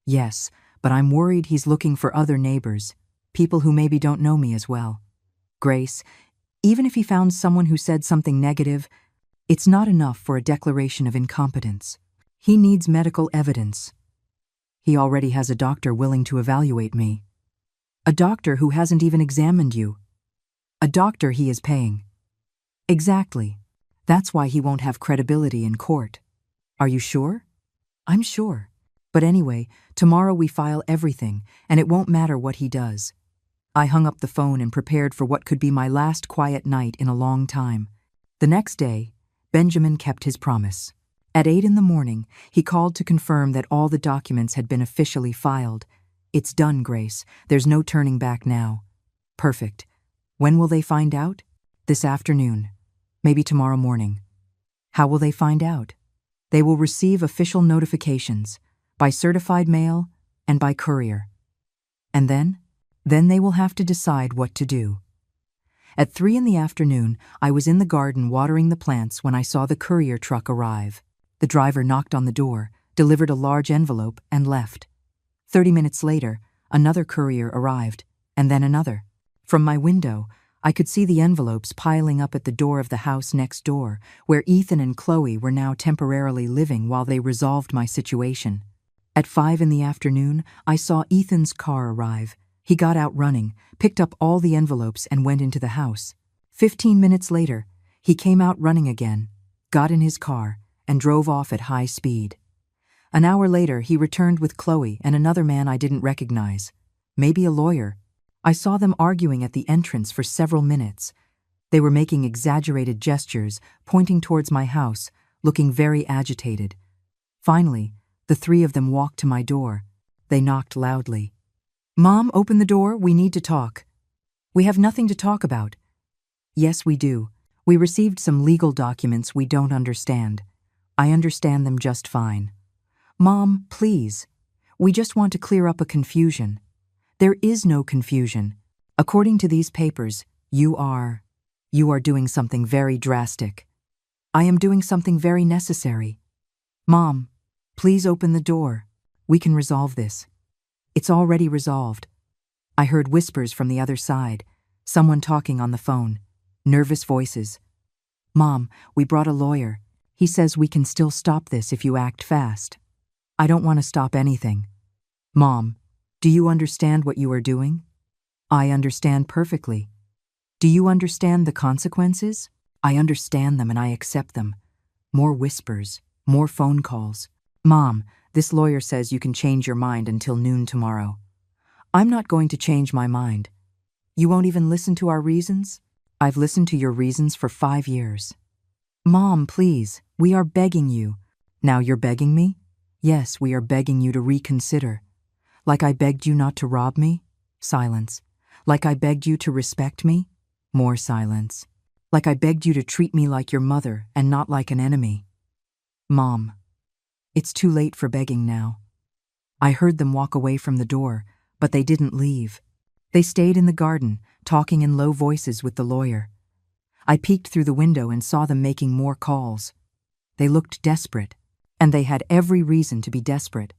"Yes, but I'm worried he's looking for other neighbors, people who maybe don't know me as well." "Grace, even if he found someone who said something negative, it's not enough for a declaration of incompetence. He needs medical evidence. He already has a doctor willing to evaluate me. A doctor who hasn't even examined you. A doctor he is paying." "Exactly. That's why he won't have credibility in court." "Are you sure?" "I'm sure. But anyway, tomorrow we file everything, and it won't matter what he does." I hung up the phone and prepared for what could be my last quiet night in a long time. The next day, Benjamin kept his promise. At 8 in the morning, he called to confirm that all the documents had been officially filed. "It's done, Grace. There's no turning back now." "Perfect. When will they find out?" "This afternoon. Maybe tomorrow morning." "How will they find out?" "They will receive official notifications, by certified mail and by courier." "And then?" "Then they will have to decide what to do." At 3 in the afternoon, I was in the garden watering the plants when I saw the courier truck arrive. The driver knocked on the door, delivered a large envelope, and left. 30 minutes later, another courier arrived, and then another. From my window, I could see the envelopes piling up at the door of the house next door, where Ethan and Chloe were now temporarily living while they resolved my situation. At 5 in the afternoon, I saw Ethan's car arrive. He got out running, picked up all the envelopes, and went into the house. 15 minutes later, he came out running again, got in his car, and drove off at high speed. An hour later, he returned with Chloe and another man I didn't recognize. Maybe a lawyer. I saw them arguing at the entrance for several minutes. They were making exaggerated gestures, pointing towards my house, looking very agitated. Finally, the three of them walked to my door. They knocked loudly. "Mom, open the door, we need to talk." "We have nothing to talk about." "Yes, we do. We received some legal documents we don't understand. I understand them just fine." "Mom, please. We just want to clear up a confusion." "There is no confusion. According to these papers, you are doing something very drastic." "I am doing something very necessary." "Mom, please open the door. We can resolve this." "It's already resolved." I heard whispers from the other side, someone talking on the phone, nervous voices. "Mom, we brought a lawyer. He says we can still stop this if you act fast." "I don't want to stop anything." "Mom, do you understand what you are doing?" "I understand perfectly." "Do you understand the consequences?" "I understand them and I accept them." More whispers, more phone calls. "Mom, this lawyer says you can change your mind until noon tomorrow." "I'm not going to change my mind." "You won't even listen to our reasons?" "I've listened to your reasons for 5 years." "Mom, please, we are begging you." "Now you're begging me?" "Yes, we are begging you to reconsider." "Like I begged you not to rob me?" Silence. "Like I begged you to respect me?" More silence. "Like I begged you to treat me like your mother and not like an enemy." "Mom, it's too late for begging now." I heard them walk away from the door, but they didn't leave. They stayed in the garden, talking in low voices with the lawyer. I peeked through the window and saw them making more calls. They looked desperate, and they had every reason to be desperate,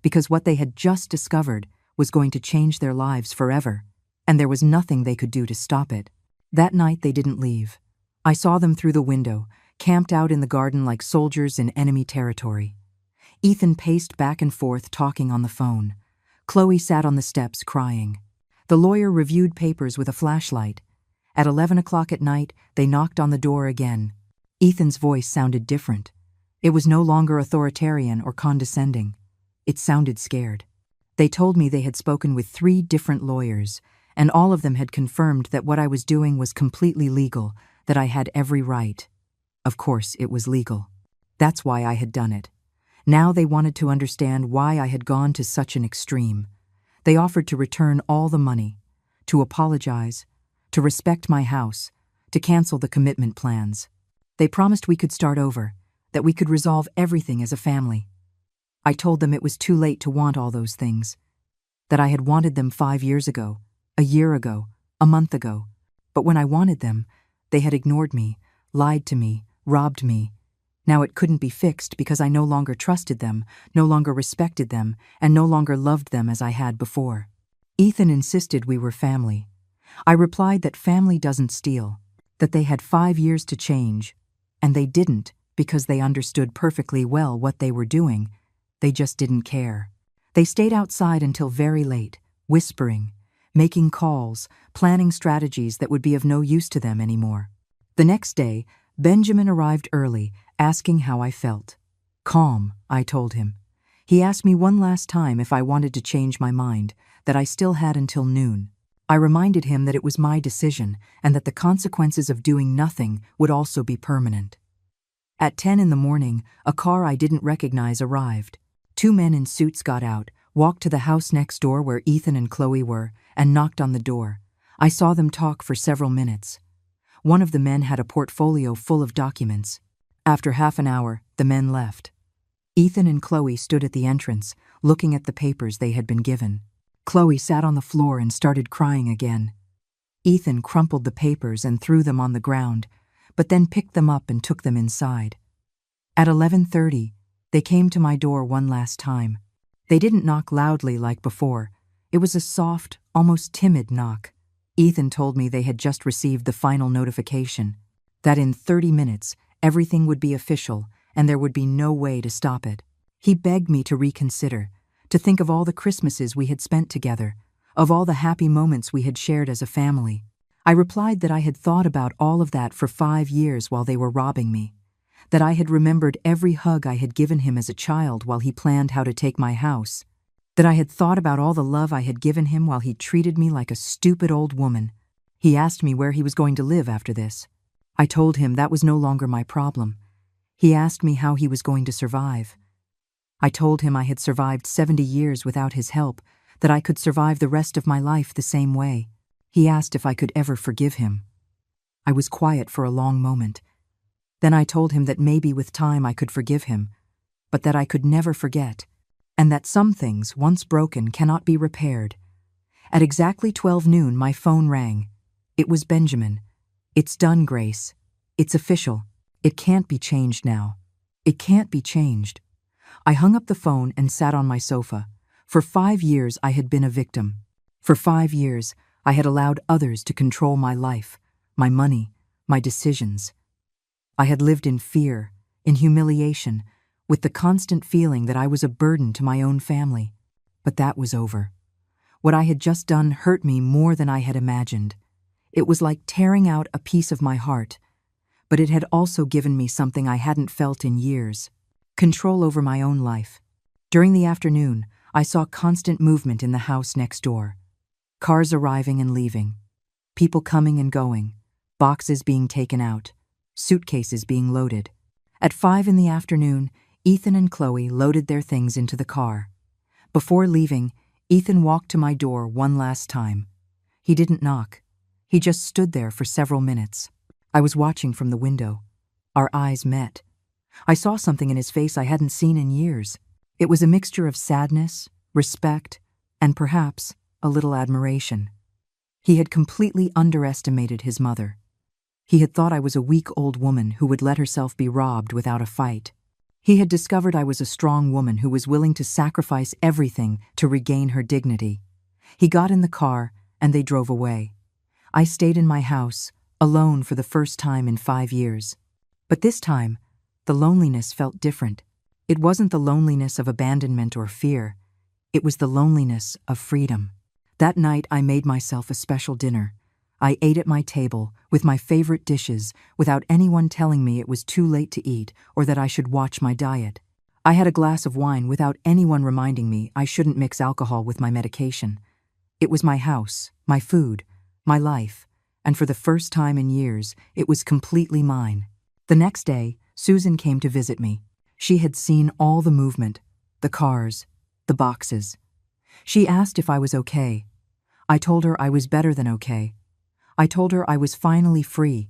because what they had just discovered was going to change their lives forever, and there was nothing they could do to stop it. That night they didn't leave. I saw them through the window, camped out in the garden like soldiers in enemy territory. Ethan paced back and forth talking on the phone. Chloe sat on the steps crying. The lawyer reviewed papers with a flashlight. At 11 o'clock at night, they knocked on the door again. Ethan's voice sounded different. It was no longer authoritarian or condescending. It sounded scared. They told me they had spoken with 3 different lawyers, and all of them had confirmed that what I was doing was completely legal, that I had every right. Of course, it was legal. That's why I had done it. Now they wanted to understand why I had gone to such an extreme. They offered to return all the money, to apologize, to respect my house, to cancel the commitment plans. They promised we could start over, that we could resolve everything as a family. I told them it was too late to want all those things, that I had wanted them 5 years ago, a year ago, a month ago. But when I wanted them, they had ignored me, lied to me, robbed me. Now it couldn't be fixed because I no longer trusted them, no longer respected them, and no longer loved them as I had before. Ethan insisted we were family. I replied that family doesn't steal, that they had 5 years to change, and they didn't because they understood perfectly well what they were doing. They just didn't care. They stayed outside until very late, whispering, making calls, planning strategies that would be of no use to them anymore. The next day, Benjamin arrived early, asking how I felt. Calm, I told him. He asked me one last time if I wanted to change my mind, that I still had until noon. I reminded him that it was my decision and that the consequences of doing nothing would also be permanent. At 10 in the morning, a car I didn't recognize arrived. 2 men in suits got out, walked to the house next door where Ethan and Chloe were, and knocked on the door. I saw them talk for several minutes. One of the men had a portfolio full of documents. After half an hour, the men left. Ethan and Chloe stood at the entrance, looking at the papers they had been given. Chloe sat on the floor and started crying again. Ethan crumpled the papers and threw them on the ground, but then picked them up and took them inside. At 11:30, they came to my door one last time. They didn't knock loudly like before. It was a soft, almost timid knock. Ethan told me they had just received the final notification, that in 30 minutes, everything would be official and there would be no way to stop it. He begged me to reconsider, to think of all the Christmases we had spent together, of all the happy moments we had shared as a family. I replied that I had thought about all of that for 5 years while they were robbing me, that I had remembered every hug I had given him as a child while he planned how to take my house, that I had thought about all the love I had given him while he treated me like a stupid old woman. He asked me where he was going to live after this. I told him that was no longer my problem. He asked me how he was going to survive. I told him I had survived 70 years without his help, that I could survive the rest of my life the same way. He asked if I could ever forgive him. I was quiet for a long moment. Then I told him that maybe with time I could forgive him, but that I could never forget, and that some things, once broken, cannot be repaired. At exactly 12 noon, my phone rang. It was Benjamin. "It's done, Grace. It's official. It can't be changed now. It can't be changed." I hung up the phone and sat on my sofa. For 5 years I had been a victim. For 5 years I had allowed others to control my life, my money, my decisions. I had lived in fear, in humiliation, with the constant feeling that I was a burden to my own family. But that was over. What I had just done hurt me more than I had imagined. It was like tearing out a piece of my heart, but it had also given me something I hadn't felt in years: control over my own life. During the afternoon, I saw constant movement in the house next door. Cars arriving and leaving, people coming and going, boxes being taken out, suitcases being loaded. At 5 in the afternoon, Ethan and Chloe loaded their things into the car. Before leaving, Ethan walked to my door one last time. He didn't knock. He just stood there for several minutes. I was watching from the window. Our eyes met. I saw something in his face I hadn't seen in years. It was a mixture of sadness, respect, and perhaps a little admiration. He had completely underestimated his mother. He had thought I was a weak old woman who would let herself be robbed without a fight. He had discovered I was a strong woman who was willing to sacrifice everything to regain her dignity. He got in the car and they drove away. I stayed in my house, alone for the first time in 5 years. But this time, the loneliness felt different. It wasn't the loneliness of abandonment or fear. It was the loneliness of freedom. That night I made myself a special dinner. I ate at my table, with my favorite dishes, without anyone telling me it was too late to eat or that I should watch my diet. I had a glass of wine without anyone reminding me I shouldn't mix alcohol with my medication. It was my house, my food, my life, and for the first time in years, it was completely mine. The next day, Susan came to visit me. She had seen all the movement, the cars, the boxes. She asked if I was okay. I told her I was better than okay. I told her I was finally free.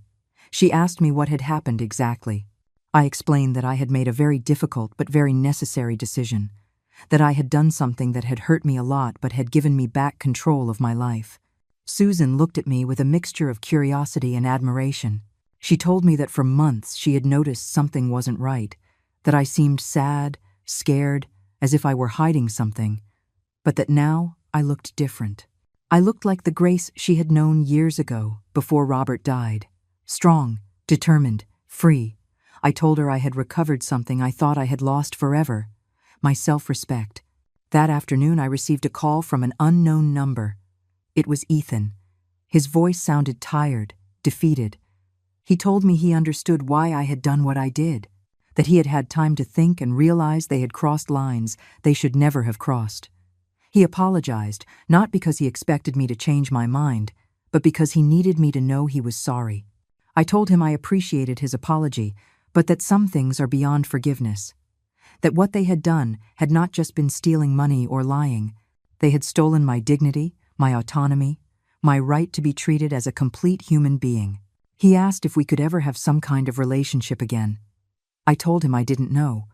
She asked me what had happened exactly. I explained that I had made a very difficult but very necessary decision, that I had done something that had hurt me a lot but had given me back control of my life. Susan looked at me with a mixture of curiosity and admiration. She told me that for months she had noticed something wasn't right, that I seemed sad, scared, as if I were hiding something, but that now I looked different. I looked like the Grace she had known years ago, before Robert died. Strong, determined, free. I told her I had recovered something I thought I had lost forever: my self-respect. That afternoon I received a call from an unknown number. It was Ethan. His voice sounded tired, defeated. He told me he understood why I had done what I did, that he had had time to think and realize they had crossed lines they should never have crossed. He apologized, not because he expected me to change my mind, but because he needed me to know he was sorry. I told him I appreciated his apology, but that some things are beyond forgiveness. That what they had done had not just been stealing money or lying. They had stolen my dignity, my autonomy, my right to be treated as a complete human being. He asked if we could ever have some kind of relationship again. I told him I didn't know,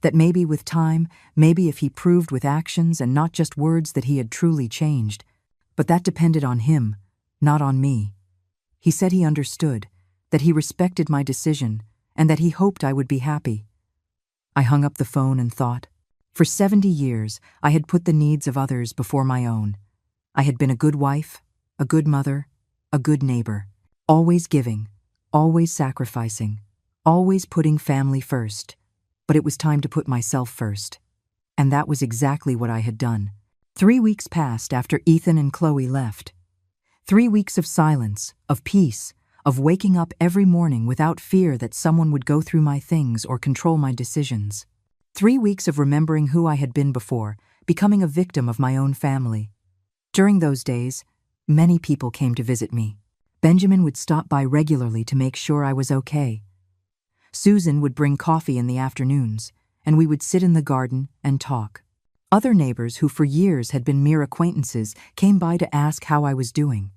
that maybe with time, maybe if he proved with actions and not just words that he had truly changed, but that depended on him, not on me. He said he understood, that he respected my decision, and that he hoped I would be happy. I hung up the phone and thought. For 70 years, I had put the needs of others before my own. I had been a good wife, a good mother, a good neighbor, always giving, always sacrificing, always putting family first. But it was time to put myself first. And that was exactly what I had done. 3 weeks passed after Ethan and Chloe left. 3 weeks of silence, of peace, of waking up every morning without fear that someone would go through my things or control my decisions. 3 weeks of remembering who I had been before, becoming a victim of my own family. During those days, many people came to visit me. Benjamin would stop by regularly to make sure I was okay. Susan would bring coffee in the afternoons, and we would sit in the garden and talk. Other neighbors who for years had been mere acquaintances came by to ask how I was doing.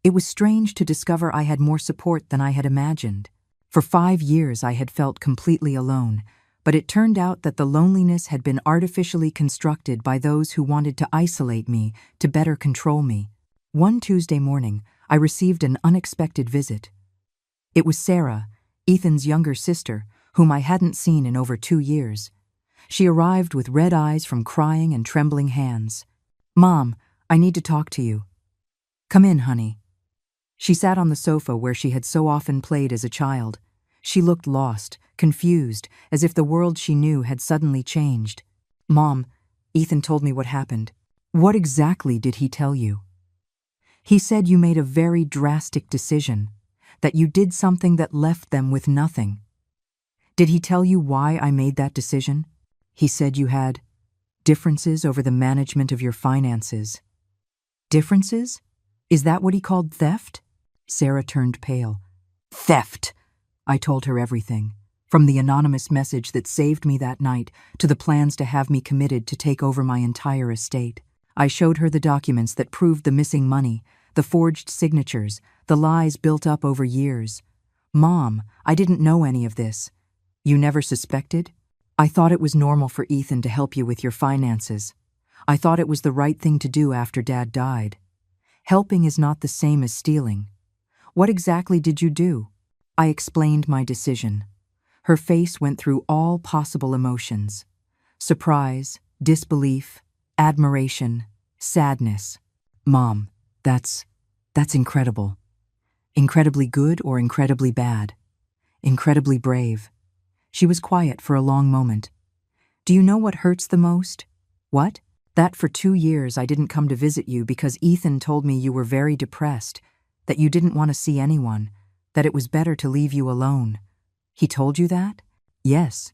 It was strange to discover I had more support than I had imagined. For 5 years I had felt completely alone, but it turned out that the loneliness had been artificially constructed by those who wanted to isolate me to better control me. One Tuesday morning, I received an unexpected visit. It was Sarah, Ethan's younger sister, whom I hadn't seen in over 2 years. She arrived with red eyes from crying and trembling hands. "Mom, I need to talk to you." "Come in, honey." She sat on the sofa where she had so often played as a child. She looked lost, confused, as if the world she knew had suddenly changed. "Mom, Ethan told me what happened." "What exactly did he tell you?" "He said you made a very drastic decision, that you did something that left them with nothing." "Did he tell you why I made that decision?" "He said you had differences over the management of your finances." "Differences? Is that what he called theft?" Sarah turned pale. "Theft!" I told her everything, from the anonymous message that saved me that night to the plans to have me committed to take over my entire estate. I showed her the documents that proved the missing money, the forged signatures, the lies built up over years. "Mom, I didn't know any of this." "You never suspected?" "I thought it was normal for Ethan to help you with your finances. I thought it was the right thing to do after Dad died. Helping is not the same as stealing." "What exactly did you do?" I explained my decision. Her face went through all possible emotions: surprise, disbelief, admiration, sadness. "Mom, that's incredible." "Incredibly good or incredibly bad?" "Incredibly brave." She was quiet for a long moment. "Do you know what hurts the most?" "What?" "That for 2 years I didn't come to visit you because Ethan told me you were very depressed, that you didn't want to see anyone, that it was better to leave you alone." "He told you that?" "Yes.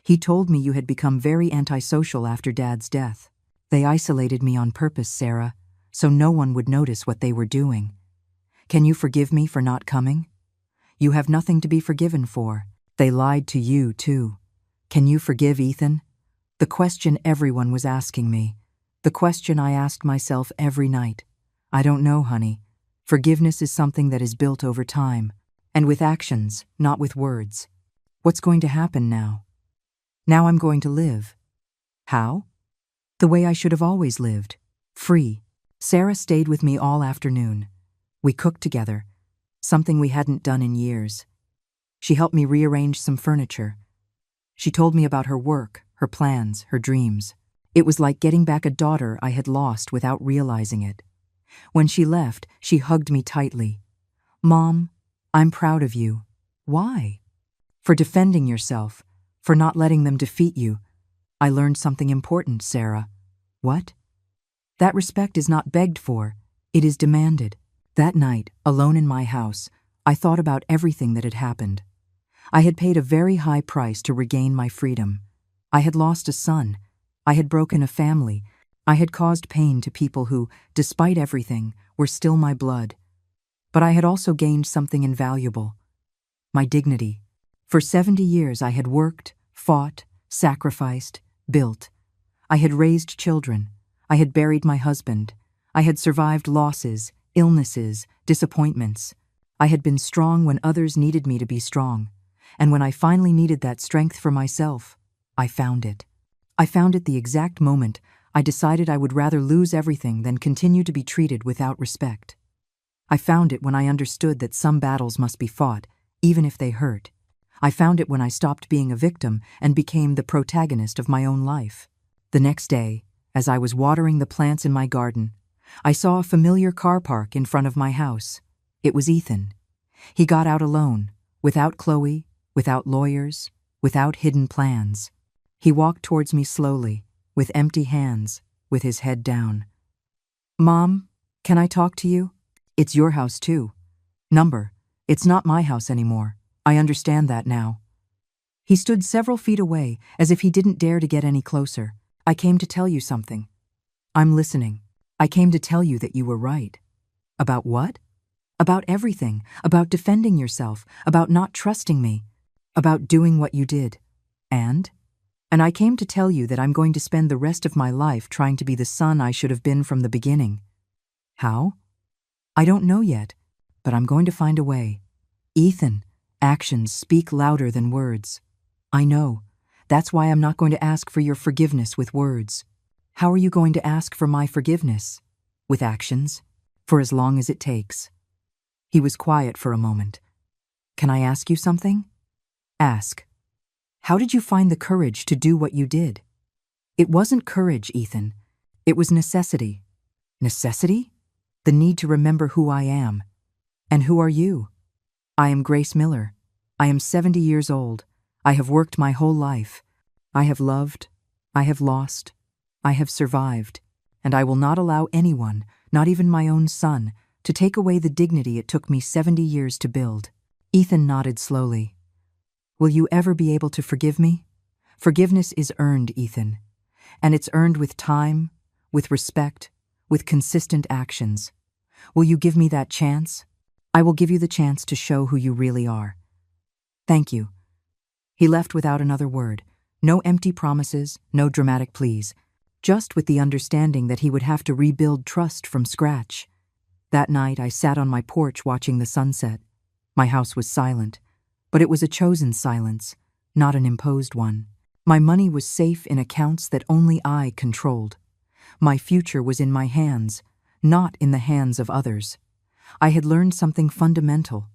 He told me you had become very antisocial after Dad's death. They isolated me on purpose, Sarah, so no one would notice what they were doing. Can you forgive me for not coming?" "You have nothing to be forgiven for. They lied to you, too. Can you forgive Ethan?" The question everyone was asking me. The question I asked myself every night. I don't know, honey. Forgiveness is something that is built over time, and with actions, not with words. What's going to happen now? Now I'm going to live. How? The way I should have always lived. Free. Sarah stayed with me all afternoon. We cooked together, something we hadn't done in years. She helped me rearrange some furniture. She told me about her work, her plans, her dreams. It was like getting back a daughter I had lost without realizing it. When she left, she hugged me tightly. "Mom, I'm proud of you." "Why?" "For defending yourself, for not letting them defeat you. I learned something important, Sarah." "What?" "That respect is not begged for, it is demanded." That night, alone in my house, I thought about everything that had happened. I had paid a very high price to regain my freedom. I had lost a son. I had broken a family. I had caused pain to people who, despite everything, were still my blood. But I had also gained something invaluable: my dignity. For 70 years I had worked, fought, sacrificed, built. I had raised children. I had buried my husband. I had survived losses, illnesses, disappointments. I had been strong when others needed me to be strong. And when I finally needed that strength for myself, I found it. I found it the exact moment I decided I would rather lose everything than continue to be treated without respect. I found it when I understood that some battles must be fought, even if they hurt. I found it when I stopped being a victim and became the protagonist of my own life. The next day, as I was watering the plants in my garden, I saw a familiar car park in front of my house. It was Ethan. He got out alone, without Chloe, without lawyers, without hidden plans. He walked towards me slowly, with empty hands, with his head down. "Mom, can I talk to you?" It's your house too. Number, it's not my house anymore. I understand that now. He stood several feet away, as if he didn't dare to get any closer. I came to tell you something. I'm listening. I came to tell you that you were right. About what? About everything. About defending yourself. About not trusting me. About doing what you did. And I came to tell you that I'm going to spend the rest of my life trying to be the son I should have been from the beginning. How? I don't know yet, but I'm going to find a way. Ethan, actions speak louder than words. I know. That's why I'm not going to ask for your forgiveness with words. How are you going to ask for my forgiveness? With actions? For as long as it takes. He was quiet for a moment. Can I ask you something? Ask. How did you find the courage to do what you did? It wasn't courage, Ethan. It was necessity. Necessity? The need to remember who I am. And who are you? I am Grace Miller. I am 70 years old. I have worked my whole life. I have loved. I have lost. I have survived. And I will not allow anyone, not even my own son, to take away the dignity it took me 70 years to build. Ethan nodded slowly. Will you ever be able to forgive me? Forgiveness is earned, Ethan. And it's earned with time, with respect, with consistent actions. Will you give me that chance? I will give you the chance to show who you really are. Thank you. He left without another word. No empty promises, no dramatic pleas. Just with the understanding that he would have to rebuild trust from scratch. That night, I sat on my porch watching the sunset. My house was silent. But it was a chosen silence, not an imposed one. My money was safe in accounts that only I controlled. My future was in my hands, not in the hands of others. I had learned something fundamental,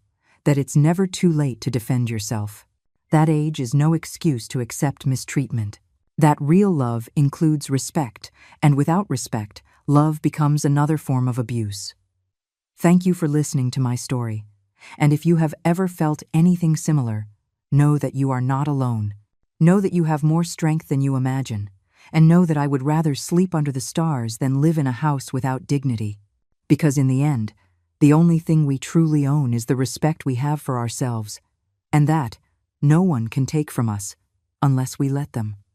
that it's never too late to defend yourself. That age is no excuse to accept mistreatment. That real love includes respect, and without respect, love becomes another form of abuse. Thank you for listening to my story. And if you have ever felt anything similar, know that you are not alone. Know that you have more strength than you imagine. And know that I would rather sleep under the stars than live in a house without dignity. Because in the end, the only thing we truly own is the respect we have for ourselves. And that, no one can take from us, unless we let them.